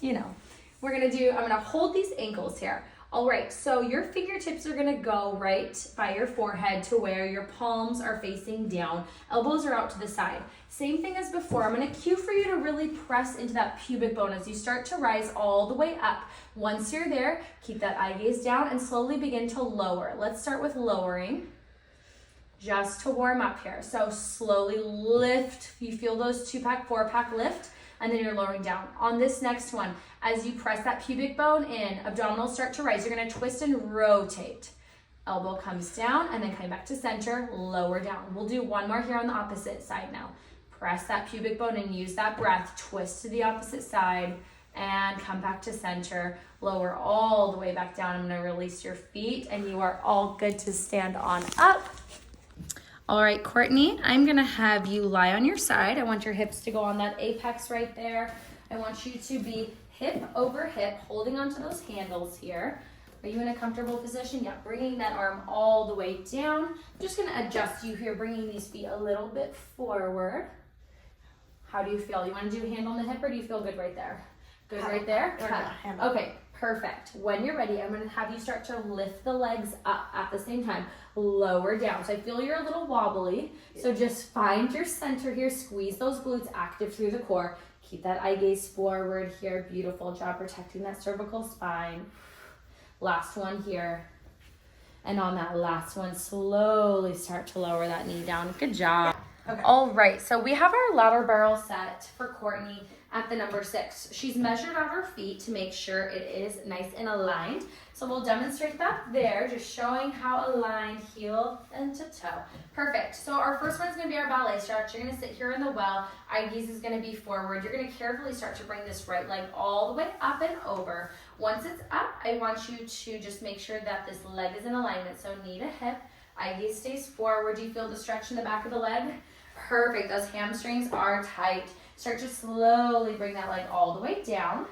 You know, I'm gonna hold these ankles here. All right, so your fingertips are gonna go right by your forehead to where your palms are facing down. Elbows are out to the side. Same thing as before. I'm gonna cue for you to really press into that pubic bone as you start to rise all the way up. Once you're there, keep that eye gaze down and slowly begin to lower. Let's start with lowering, just to warm up here. So slowly lift. You feel those 2-pack, 4-pack lift, and then you're lowering down. On this next one, as you press that pubic bone in, abdominals start to rise. You're gonna twist and rotate. Elbow comes down and then coming back to center, lower down. We'll do one more here on the opposite side now. Press that pubic bone and use that breath. Twist to the opposite side and come back to center. Lower all the way back down. I'm gonna release your feet and you are all good to stand on up. All right, Courtney, I'm gonna have you lie on your side. I want your hips to go on that apex right there. I want you to be hip over hip, holding onto those handles here. Are you in a comfortable position? Yeah, bringing that arm all the way down. I'm just gonna adjust you here, bringing these feet a little bit forward. How do you feel? You wanna do a hand on the hip or do you feel good right there? Good right there? Okay, perfect. When you're ready, I'm gonna have you start to lift the legs up at the same time. Lower down. So I feel you're a little wobbly. So just find your center here, squeeze those glutes active through the core. Keep that eye gaze forward here. Beautiful job protecting that cervical spine. Last one here. And on that last one, slowly start to lower that knee down. Good job. Okay. All right, so we have our ladder barrel set for Courtney. at the number 6. She's measured out her feet to make sure it is nice and aligned. So we'll demonstrate that there, just showing how aligned heel and to toe. Perfect. So our first one's gonna be our ballet stretch. You're gonna sit here in the well. Eye gaze is gonna be forward. You're gonna carefully start to bring this right leg all the way up and over. Once it's up, I want you to just make sure that this leg is in alignment. So knee to hip, eye gaze stays forward. Do you feel the stretch in the back of the leg? Perfect. Those hamstrings are tight. Start to slowly bring that leg all the way down.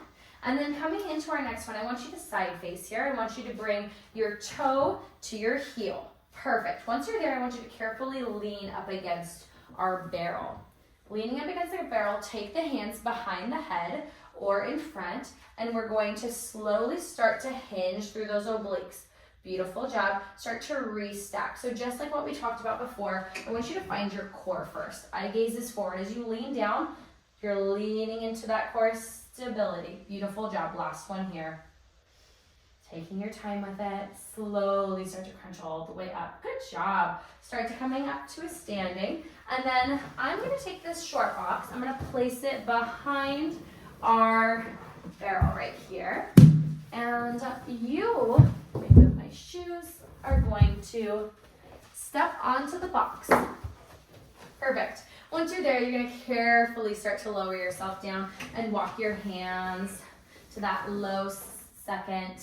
And then coming into our next one, I want you to side face here. I want you to bring your toe to your heel. Perfect. Once you're there, I want you to carefully lean up against our barrel. Leaning up against the barrel, take the hands behind the head or in front, and we're going to slowly start to hinge through those obliques. Beautiful job. Start to restack. So just like what we talked about before, I want you to find your core first. Eye gaze is forward. As you lean down, you're leaning into that core stability. Beautiful job. Last one here. Taking your time with it. Slowly start to crunch all the way up. Good job. Start to coming up to a standing. And then I'm going to take this short box. I'm going to place it behind our barrel right here. And you, let me move my shoes, are going to step onto the box. Perfect. Once you're there, you're going to carefully start to lower yourself down and walk your hands to that low second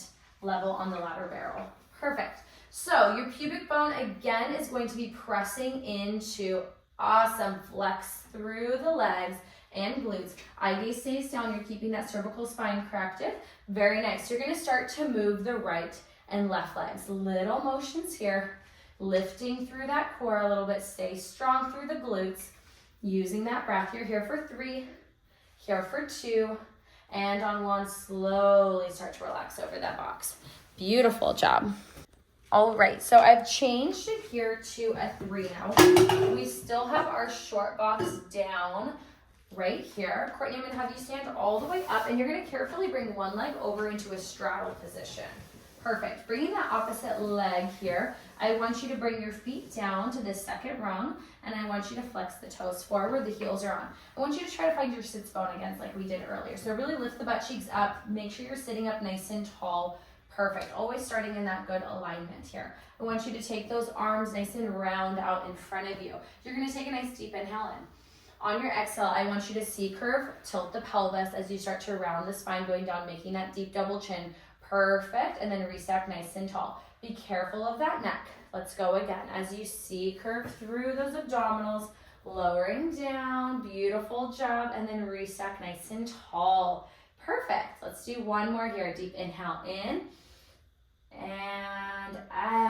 level on the ladder barrel. Perfect. So your pubic bone again is going to be pressing into awesome flex through the legs and glutes. Eye gaze stays down. You're keeping that cervical spine corrected. Very nice. You're going to start to move the right and left legs. Little motions here. Lifting through that core a little bit. Stay strong through the glutes. Using that breath. You're here for 3, here for 2, and on 1, slowly start to relax over that box. Beautiful job. All right, so I've changed it here to a 3 now. We still have our short box down right here. Courtney, I'm gonna have you stand all the way up, and you're gonna carefully bring one leg over into a straddle position. Perfect. Bringing that opposite leg here, I want you to bring your feet down to this second rung, and I want you to flex the toes forward, the heels are on. I want you to try to find your sits bone again like we did earlier. So really lift the butt cheeks up, make sure you're sitting up nice and tall. Perfect. Always starting in that good alignment here. I want you to take those arms nice and round out in front of you. You're going to take a nice deep inhale in. On your exhale, I want you to C-curve, tilt the pelvis as you start to round the spine going down, making that deep double chin. Perfect, and then restack nice and tall. Be careful of that neck. Let's go again. As you C-curve through those abdominals, lowering down, beautiful job, and then restack nice and tall. Perfect. Let's do one more here. Deep inhale in, and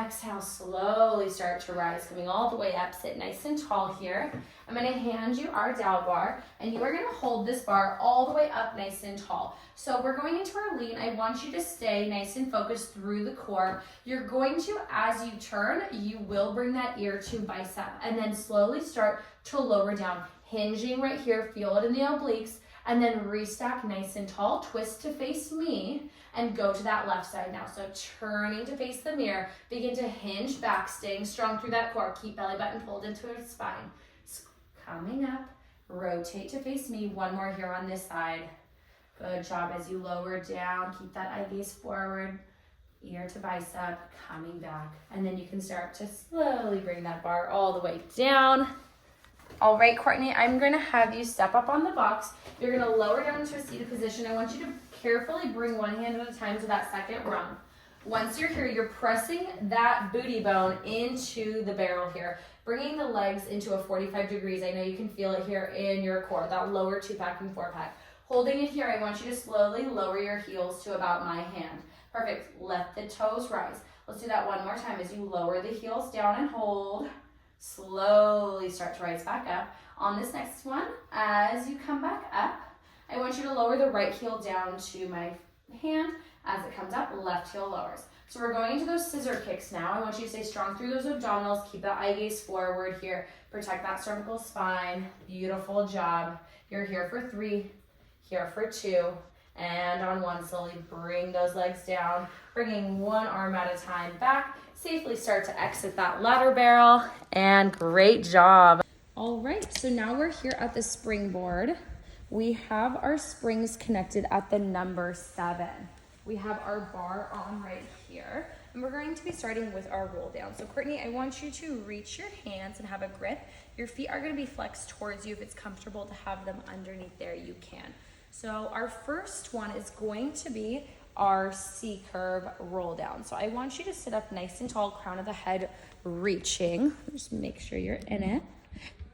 exhale, slowly start to rise, coming all the way up. Sit nice and tall here. I'm going to hand you our dowel bar, and you are going to hold this bar all the way up nice and tall. So we're going into our lean. I want you to stay nice and focused through the core. You're going to, as you turn, you will bring that ear to bicep, and then slowly start to lower down, hinging right here. Feel it in the obliques, and then restack nice and tall. Twist to face me, and go to that left side now. So turning to face the mirror, begin to hinge back, staying strong through that core. Keep belly button pulled into your spine. Coming up, rotate to face me. One more here on this side. Good job. As you lower down, keep that eye gaze forward, ear to bicep, coming back. And then you can start to slowly bring that bar all the way down. All right, Courtney, I'm going to have you step up on the box. You're going to lower down into a seated position. I want you to carefully bring one hand at a time to that second rung. Once you're here, you're pressing that booty bone into the barrel here, bringing the legs into a 45 degrees. I know you can feel it here in your core, that lower 2-pack and 4-pack. Holding it here, I want you to slowly lower your heels to about my hand. Perfect. Let the toes rise. Let's do that one more time as you lower the heels down and hold. Slowly start to rise back up. On this next one, as you come back up, I want you to lower the right heel down to my hand. As it comes up, left heel lowers. So we're going into those scissor kicks now. I want you to stay strong through those abdominals. Keep that eye gaze forward here. Protect that cervical spine. Beautiful job. You're here for 3, here for 2, and on 1, slowly bring those legs down, bringing one arm at a time back. Safely start to exit that ladder barrel, and great job. All right, so now we're here at the springboard. we have our springs connected at the number 7. We have our bar on right here, and we're going to be starting with our roll down. So Courtney, I want you to reach your hands and have a grip. Your feet are going to be flexed towards you. If it's comfortable to have them underneath there, you can. So our first one is going to be our C curve roll down. So I want you to sit up nice and tall, crown of the head reaching. Just make sure you're in it.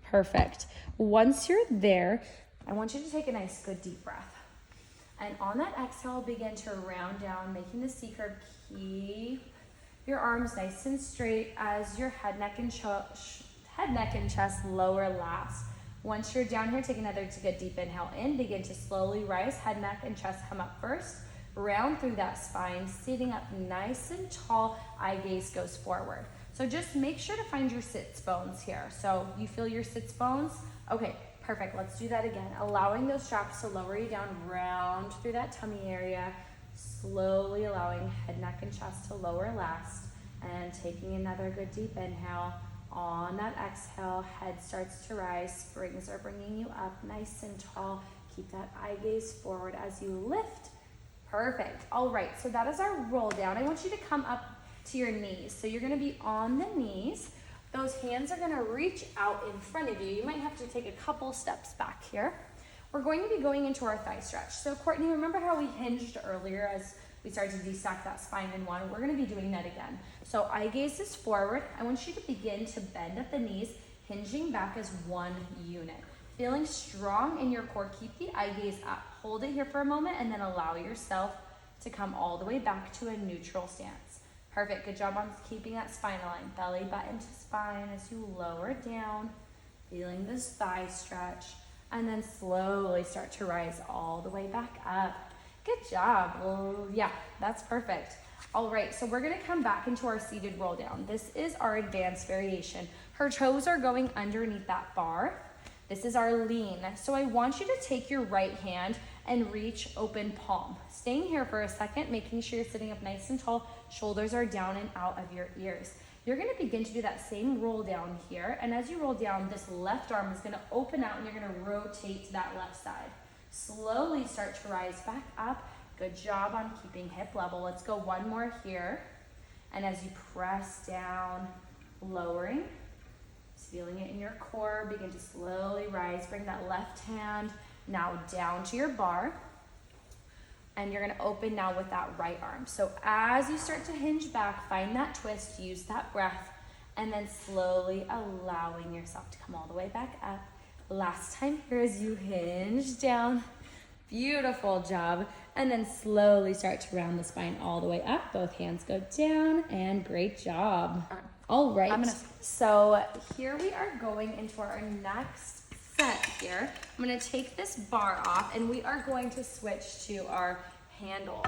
Perfect. Once you're there, I want you to take a nice good deep breath. And on that exhale, begin to round down, making the C curve. Keep your arms nice and straight as your head, neck, and chest lower last. Once you're down here, take another good deep inhale in. Begin to slowly rise. Head, neck, and chest come up first. Round through that spine, sitting up nice and tall. Eye gaze goes forward. So just make sure to find your sits bones here. So you feel your sits bones? Okay, perfect. Let's do that again. Allowing those straps to lower you down, round through that tummy area. Slowly allowing head, neck, and chest to lower last. And taking another good deep inhale. On that exhale, head starts to rise. Springs are bringing you up nice and tall. Keep that eye gaze forward as you lift. Perfect. All right, so that is our roll down. I want you to come up to your knees. So you're going to be on the knees. Those hands are going to reach out in front of you. You might have to take a couple steps back here. We're going to be going into our thigh stretch. So Courtney, remember how we hinged earlier as we started to de-stack that spine in one? We're going to be doing that again. So eye gaze is forward. I want you to begin to bend at the knees, hinging back as one unit. Feeling strong in your core, keep the eye gaze up. Hold it here for a moment and then allow yourself to come all the way back to a neutral stance. Perfect, good job on keeping that spine aligned. Belly button to spine as you lower down, feeling this thigh stretch, and then slowly start to rise all the way back up. Good job. Well, yeah, that's perfect. All right, so we're gonna come back into our seated roll down. This is our advanced variation. Her toes are going underneath that bar. This is our lean. So I want you to take your right hand and reach open palm. Staying here for a second, making sure you're sitting up nice and tall. Shoulders are down and out of your ears. You're gonna begin to do that same roll down here. And as you roll down, this left arm is gonna open out and you're gonna rotate to that left side. Slowly start to rise back up. Good job on keeping hip level. Let's go one more here. And as you press down, lowering, feeling it in your core, begin to slowly rise. Bring that left hand now down to your bar. And you're gonna open now with that right arm. So as you start to hinge back, find that twist, use that breath, and then slowly allowing yourself to come all the way back up. Last time here as you hinge down. Beautiful job. And then slowly start to round the spine all the way up. Both hands go down, and great job. All right, so here we are going into our next set here. I'm gonna take this bar off and we are going to switch to our handles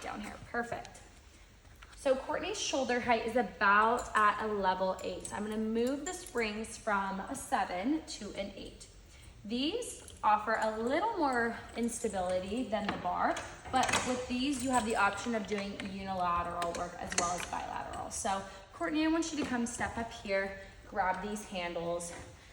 down here. Perfect. So Courtney's shoulder height is about at a level 8. I'm gonna move the springs from a 7 to an 8. These offer a little more instability than the bar, but with these you have the option of doing unilateral work as well as bilateral. So Courtney, I want you to come step up here, grab these handles,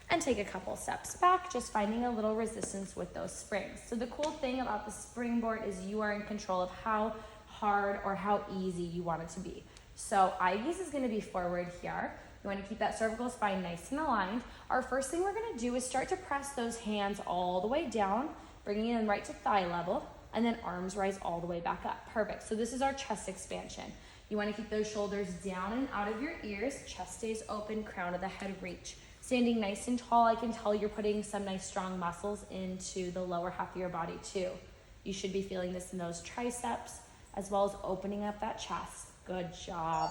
and take a couple steps back, just finding a little resistance with those springs. So the cool thing about the springboard is you are in control of how hard or how easy you want it to be. So eye gaze is gonna be forward here. You wanna keep that cervical spine nice and aligned. Our first thing we're gonna do is start to press those hands all the way down, bringing in right to thigh level, and then arms rise all the way back up. Perfect, so this is our chest expansion. You wanna keep those shoulders down and out of your ears, chest stays open, crown of the head reach. Standing nice and tall, I can tell you're putting some nice strong muscles into the lower half of your body too. You should be feeling this in those triceps, as well as opening up that chest. Good job.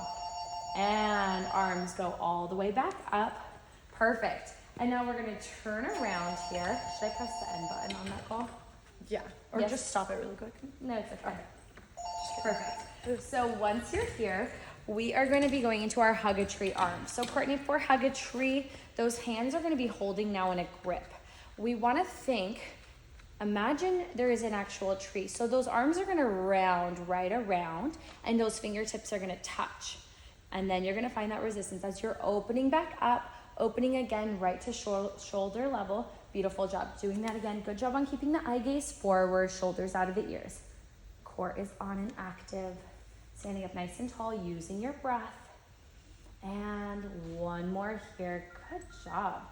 And arms go all the way back up. Perfect. And now we're gonna turn around here. Should I press the end button on that call? Yeah, or just stop it really quick. No, it's okay. Perfect. So once you're here, we are going to be going into our hug a tree arm. So Courtney, for hug a tree, those hands are going to be holding now in a grip. We want to think, imagine there is an actual tree. So those arms are going to round right around, and those fingertips are going to touch. And then you're going to find that resistance as you're opening back up, opening again right to shoulder level, Beautiful job. Doing that again. Good job on keeping the eye gaze forward, shoulders out of the ears. Core is on and active. Standing up nice and tall, using your breath. And one more here. Good job.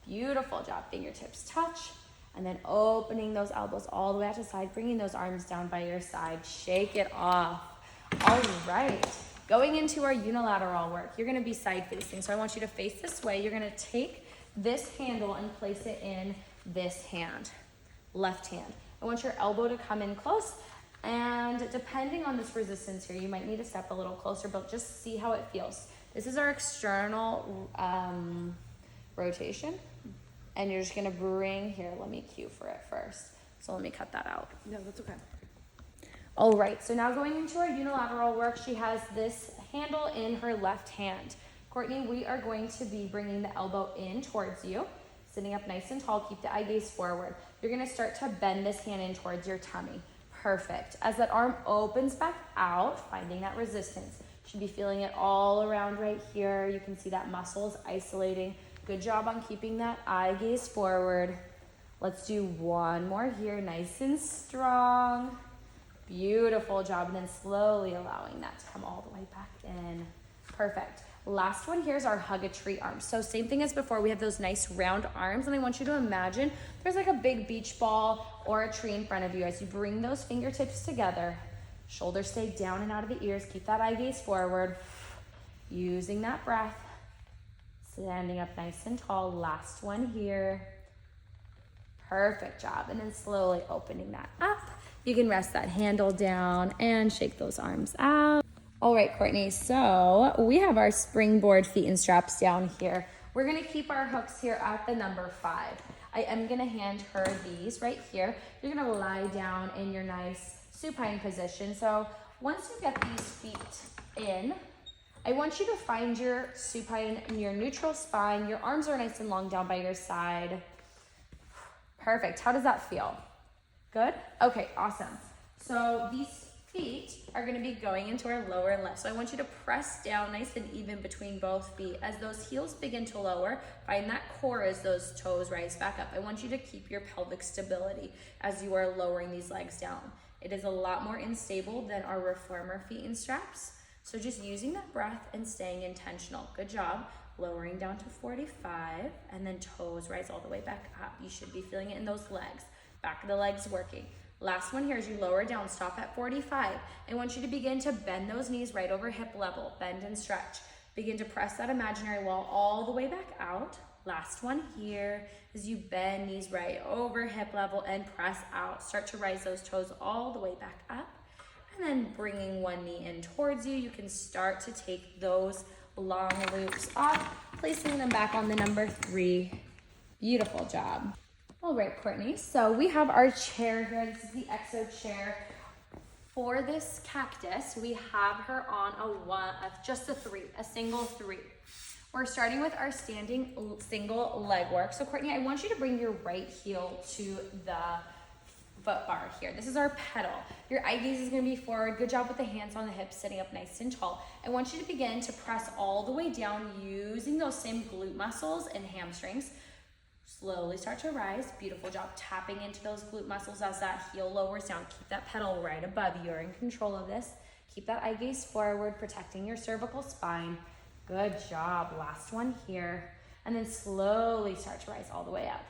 Beautiful job. Fingertips touch. And then opening those elbows all the way out to the side, bringing those arms down by your side. Shake it off. All right. Going into our unilateral work, you're going to be side facing. So I want you to face this way. You're going to take this handle and place it in this hand, left hand. I want your elbow to come in close. And depending on this resistance here, you might need to step a little closer, but just see how it feels. This is our external rotation. And you're just gonna bring, here, let me cue for it first. So let me cut that out. No, that's okay. All right, so now going into our unilateral work, she has this handle in her left hand. Courtney, we are going to be bringing the elbow in towards you, sitting up nice and tall, keep the eye gaze forward. You're gonna start to bend this hand in towards your tummy. Perfect. As that arm opens back out, finding that resistance. Should be feeling it all around right here. You can see that muscle is isolating. Good job on keeping that eye gaze forward. Let's do one more here, nice and strong. Beautiful job, and then slowly allowing that to come all the way back in. Perfect. Last one here is our hug a tree arms. So same thing as before, we have those nice round arms, and I want you to imagine there's like a big beach ball or a tree in front of you. As you bring those fingertips together, shoulders stay down and out of the ears, keep that eye gaze forward, using that breath. Standing up nice and tall. Last one here. Perfect job. And then slowly opening that up. You can rest that handle down and shake those arms out. All right, Courtney. So we have our springboard feet and straps down here. We're going to keep our hooks here at the number 5. I am going to hand her these right here. You're going to lie down in your nice supine position. So once you get these feet in, I want you to find your supine in your neutral spine. Your arms are nice and long down by your side. Perfect. How does that feel? Good? Okay, awesome. So these feet are going to be going into our lower left. So I want you to press down nice and even between both feet. As those heels begin to lower, find that core as those toes rise back up. I want you to keep your pelvic stability as you are lowering these legs down. It is a lot more unstable than our reformer feet and straps. So just using that breath and staying intentional. Good job. Lowering down to 45 and then toes rise all the way back up. You should be feeling it in those legs. Back of the legs working. Last one here is you lower down, stop at 45. I want you to begin to bend those knees right over hip level. Bend and stretch. Begin to press that imaginary wall all the way back out. Last one here is you bend knees right over hip level and press out. Start to rise those toes all the way back up. And then bringing one knee in towards you, you can start to take those long loops off, placing them back on the number 3. Beautiful job. All right, Courtney, so we have our chair here. This is the exo chair. For this cactus, we have her on just a 3, a single 3. We're starting with our standing single leg work. So Courtney, I want you to bring your right heel to the foot bar here. This is our pedal. Your eye gaze is going to be forward. Good job with the hands on the hips, sitting up nice and tall. I want you to begin to press all the way down using those same glute muscles and hamstrings. Slowly start to rise. Beautiful job tapping into those glute muscles as that heel lowers down. Keep that pedal right above you. You're in control of this. Keep that eye gaze forward, protecting your cervical spine. Good job. Last one here. And then slowly start to rise all the way up.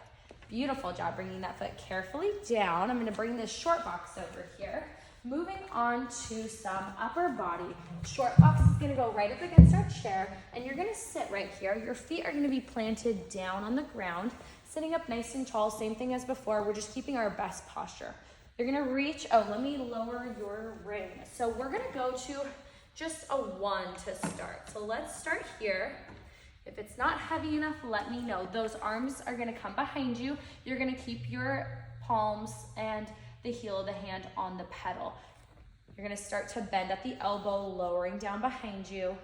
Beautiful job bringing that foot carefully down. I'm going to bring this short box over here. Moving on to some upper body. Short box is going to go right up against our chair, and you're going to sit right here. Your feet are going to be planted down on the ground, sitting up nice and tall. Same thing as before. We're just keeping our best posture. You're going to reach. Oh, let me lower your ring. So we're going to go to just a 1 to start. So let's start here. If it's not heavy enough, let me know. Those arms are going to come behind you. You're going to keep your palms and the heel of the hand on the pedal. You're going to start to bend at the elbow, lowering down behind you,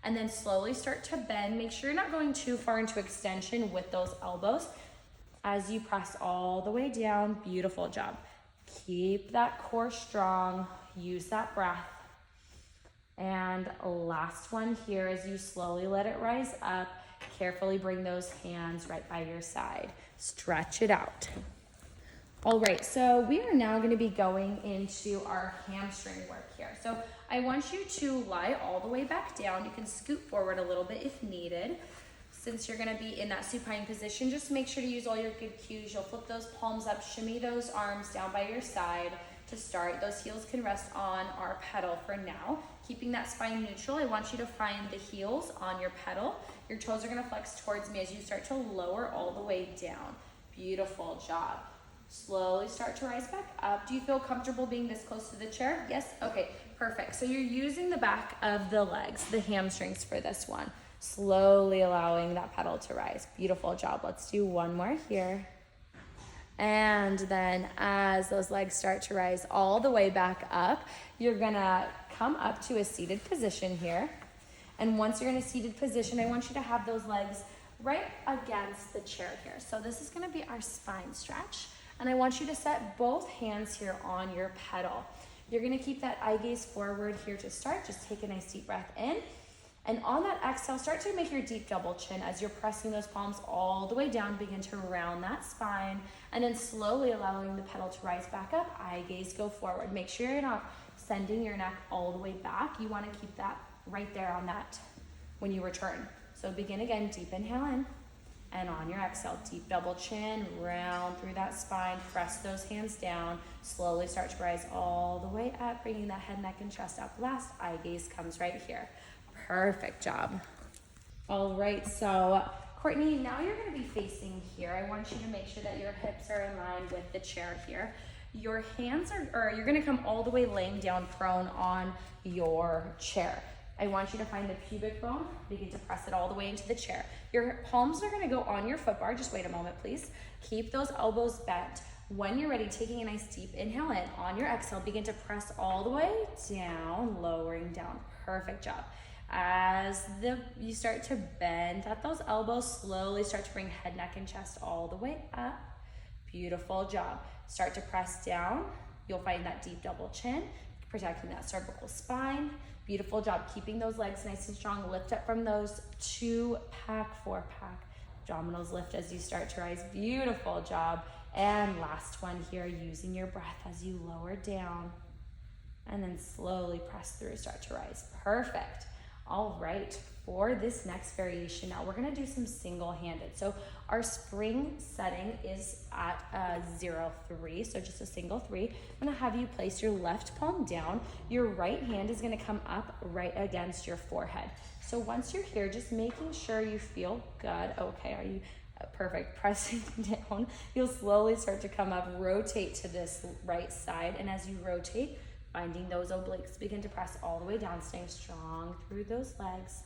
and then slowly start to bend. Make sure you're not going too far into extension with those elbows as you press all the way down. Beautiful job. Keep that core strong. Use that breath. And last one here as you slowly let it rise up. Carefully bring those hands right by your side. Stretch it out. All right, so we are now going to be going into our hamstring work here. So I want you to lie all the way back down. You can scoot forward a little bit if needed. Since you're going to be in that supine position, just make sure to use all your good cues. You'll flip those palms up, shimmy those arms down by your side to start. Those heels can rest on our pedal for now. Keeping that spine neutral, I want you to find the heels on your pedal. Your toes are going to flex towards me as you start to lower all the way down. Beautiful job. Slowly start to rise back up. Do you feel comfortable being this close to the chair? Yes? Okay, perfect. So you're using the back of the legs, the hamstrings for this one. Slowly allowing that pedal to rise. Beautiful job. Let's do one more here. And then as those legs start to rise all the way back up, you're gonna come up to a seated position here. And once you're in a seated position, I want you to have those legs right against the chair here. So this is gonna be our spine stretch. And I want you to set both hands here on your pedal. You're gonna keep that eye gaze forward here to start. Just take a nice deep breath in. And on that exhale, start to make your deep double chin as you're pressing those palms all the way down. Begin to round that spine and then slowly allowing the pedal to rise back up. Eye gaze, go forward. Make sure you're not sending your neck all the way back. You want to keep that right there on that when you return. So begin again, deep inhale in. And on your exhale, deep double chin, round through that spine, press those hands down, slowly start to rise all the way up, bringing that head, neck, and chest up last. Eye gaze comes right here. Perfect job. All right, so Courtney, now you're gonna be facing here. I want you to make sure that your hips are in line with the chair here. Your hands or you're gonna come all the way laying down prone on your chair. I want you to find the pubic bone, begin to press it all the way into the chair. Your palms are gonna go on your foot bar. Just wait a moment, please. Keep those elbows bent. When you're ready, taking a nice deep inhale in. On your exhale, begin to press all the way down, lowering down. Perfect job. As you start to bend at those elbows, slowly start to bring head, neck, and chest all the way up. Beautiful job. Start to press down. You'll find that deep double chin, protecting that cervical spine. Beautiful job. Keeping those legs nice and strong. Lift up from those 2-pack, 4-pack. Abdominals lift as you start to rise. Beautiful job. And last one here, using your breath as you lower down. And then slowly press through, start to rise. Perfect. All right, for this next variation now, we're gonna do some single-handed. So our spring setting is at 0-3, so just a single 3. I'm gonna have you place your left palm down. Your right hand is gonna come up right against your forehead. So once you're here, just making sure you feel good. Okay, are you perfect? Pressing down. You'll slowly start to come up, rotate to this right side, and as you rotate, finding those obliques, begin to press all the way down, staying strong through those legs.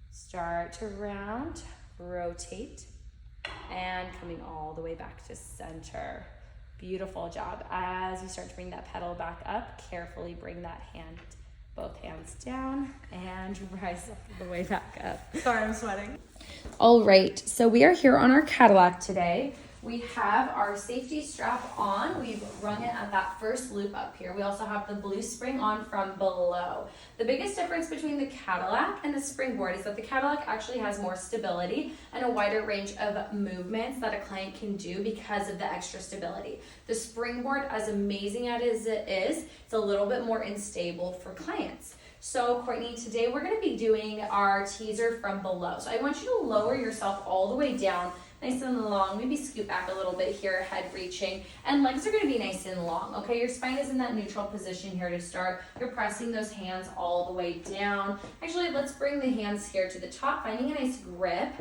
Start to round, rotate, and coming all the way back to center. Beautiful job. As you start to bring that pedal back up, carefully bring that hand, both hands down, and rise up the way back up. Sorry, I'm sweating. All right, so we are here on our Cadillac today. We have our safety strap on. We've rung it at that first loop up here. We also have the blue spring on from below. The biggest difference between the Cadillac and the springboard is that the Cadillac actually has more stability and a wider range of movements that a client can do because of the extra stability. The springboard, as amazing as it is, it's a little bit more unstable for clients. So Courtney, today we're gonna be doing our teaser from below. So I want you to lower yourself all the way down, nice and long, maybe scoot back a little bit here, head reaching, and legs are gonna be nice and long, okay? Your spine is in that neutral position here to start. You're pressing those hands all the way down. Actually, let's bring the hands here to the top, finding a nice grip.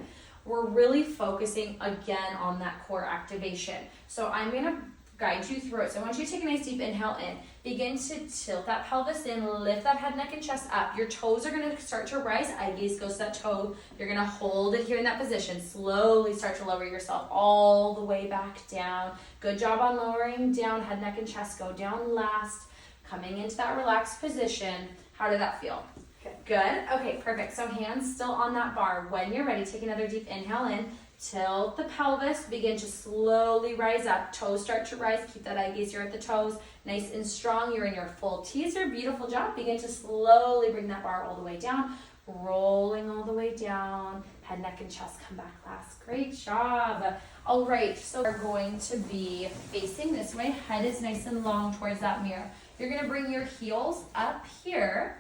We're really focusing again on that core activation. So I'm gonna guide you through it. So I want you to take a nice deep inhale in. Begin to tilt that pelvis in, lift that head, neck, and chest up. Your toes are gonna start to rise. Eye gaze goes to that toe. You're gonna hold it here in that position. Slowly start to lower yourself all the way back down. Good job on lowering down. Head, neck, and chest go down last. Coming into that relaxed position. How did that feel? Good. Okay, perfect. So hands still on that bar. When you're ready, take another deep inhale in. Tilt the pelvis, begin to slowly rise up. Toes start to rise. Keep that eye gaze here at the toes. Nice and strong. You're in your full teaser. Beautiful job. Begin to slowly bring that bar all the way down. rolling all the way down. Head, neck, and chest come back last. Great job. All right, so we're going to be facing this way. Head is nice and long towards that mirror. You're gonna bring your heels up here.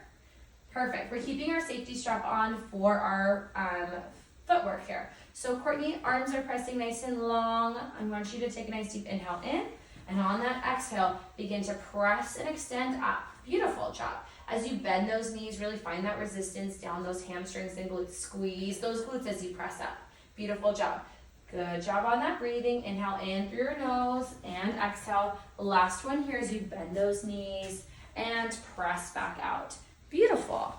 Perfect. We're keeping our safety strap on for our footwork here. So Courtney, arms are pressing nice and long. I want you to take a nice deep inhale in, and on that exhale, begin to press and extend up. Beautiful job. As you bend those knees, really find that resistance down those hamstrings and glutes. Squeeze those glutes as you press up. Beautiful job. Good job on that breathing. Inhale in through your nose and exhale. Last one here as you bend those knees and press back out. Beautiful.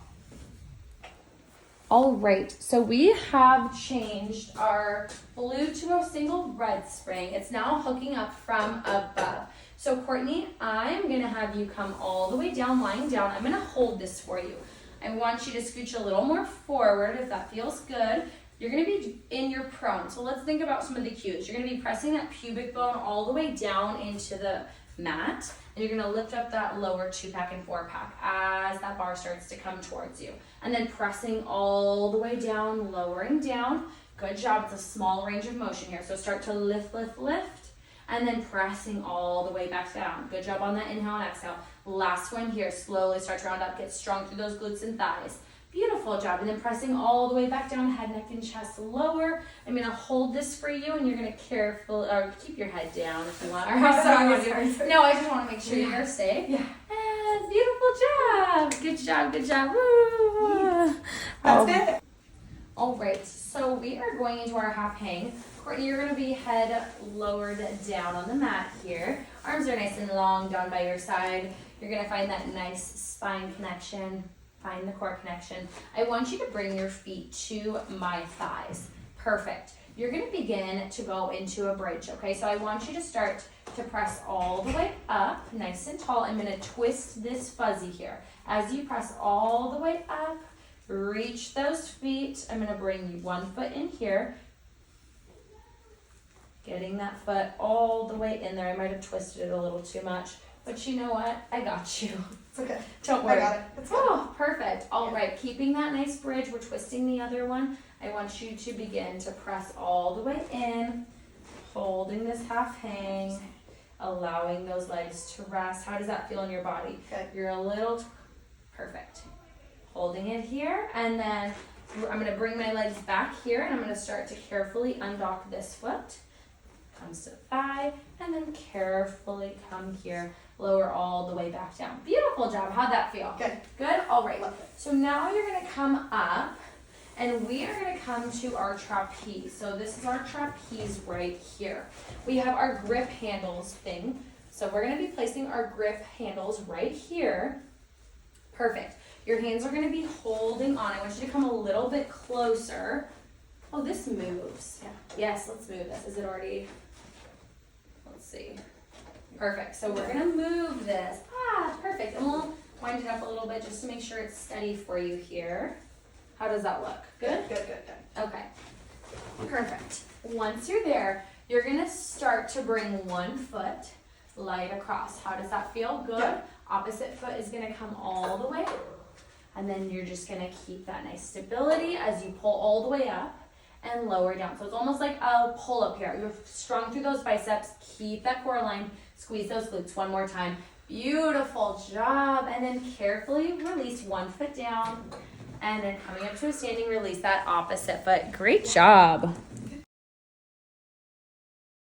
All right, so we have changed our blue to a single red spring. It's now hooking up from above. So Courtney, I'm gonna have you come all the way down, lying down. I'm gonna hold this for you. I want you to scooch a little more forward if that feels good. You're gonna be in your prone. So let's think about some of the cues. You're gonna be pressing that pubic bone all the way down into the mat, and you're gonna lift up that lower 2-pack and 4-pack as that bar starts to come towards you. And then pressing all the way down, lowering down. Good job, it's a small range of motion here. So start to lift, lift, lift, and then pressing all the way back down. Good job on that inhale and exhale. Last one here, slowly start to round up, get strong through those glutes and thighs. Beautiful job, and then pressing all the way back down, head, neck, and chest lower. I'm gonna hold this for you, and you're gonna carefully, or keep your head down if you want. Or sorry. No, I just wanna make sure you're safe. Yeah. And beautiful job. Good job, good job. Woo. That's good. All right, so we are going into our half hang. Courtney, you're gonna be head lowered down on the mat here. Arms are nice and long down by your side. You're gonna find that nice spine connection. Find the core connection. I want you to bring your feet to my thighs. Perfect. You're gonna begin to go into a bridge, okay? So I want you to start to press all the way up, nice and tall. I'm gonna twist this fuzzy here. As you press all the way up, reach those feet. I'm gonna bring you one foot in here. Getting that foot all the way in there. I might have twisted it a little too much, but you know what? I got you. It's okay. Don't worry. I got it. It's good. Oh, perfect. All right, keeping that nice bridge. We're twisting the other one. I want you to begin to press all the way in, holding this half hang, allowing those legs to rest. How does that feel in your body? Good. You're a little, perfect. Holding it here, and then I'm gonna bring my legs back here, and I'm gonna start to carefully undock this foot. Comes to the thigh, and then carefully come here, lower all the way back down. Beautiful job. How'd that feel? Good. Good? All right. So now you're going to come up, and we are going to come to our trapeze. So this is our trapeze right here. We have our grip handles thing. So we're going to be placing our grip handles right here. Perfect. Your hands are going to be holding on. I want you to come a little bit closer. Oh, this moves. Yeah. Yes, let's move this. Is it already? Let's see. Perfect. So we're gonna move this. Perfect. And we'll wind it up a little bit just to make sure it's steady for you here. How does that look? Good? Good, good, good. Okay. Perfect. Once you're there, you're gonna start to bring one foot light across. How does that feel? Good. Good. Opposite foot is gonna come all the way. And then you're just gonna keep that nice stability as you pull all the way up and lower down. So it's almost like a pull up here. You're strong through those biceps. Keep that core line. Squeeze those glutes one more time. Beautiful job. And then carefully release one foot down. And then coming up to a standing, release that opposite foot. Great job.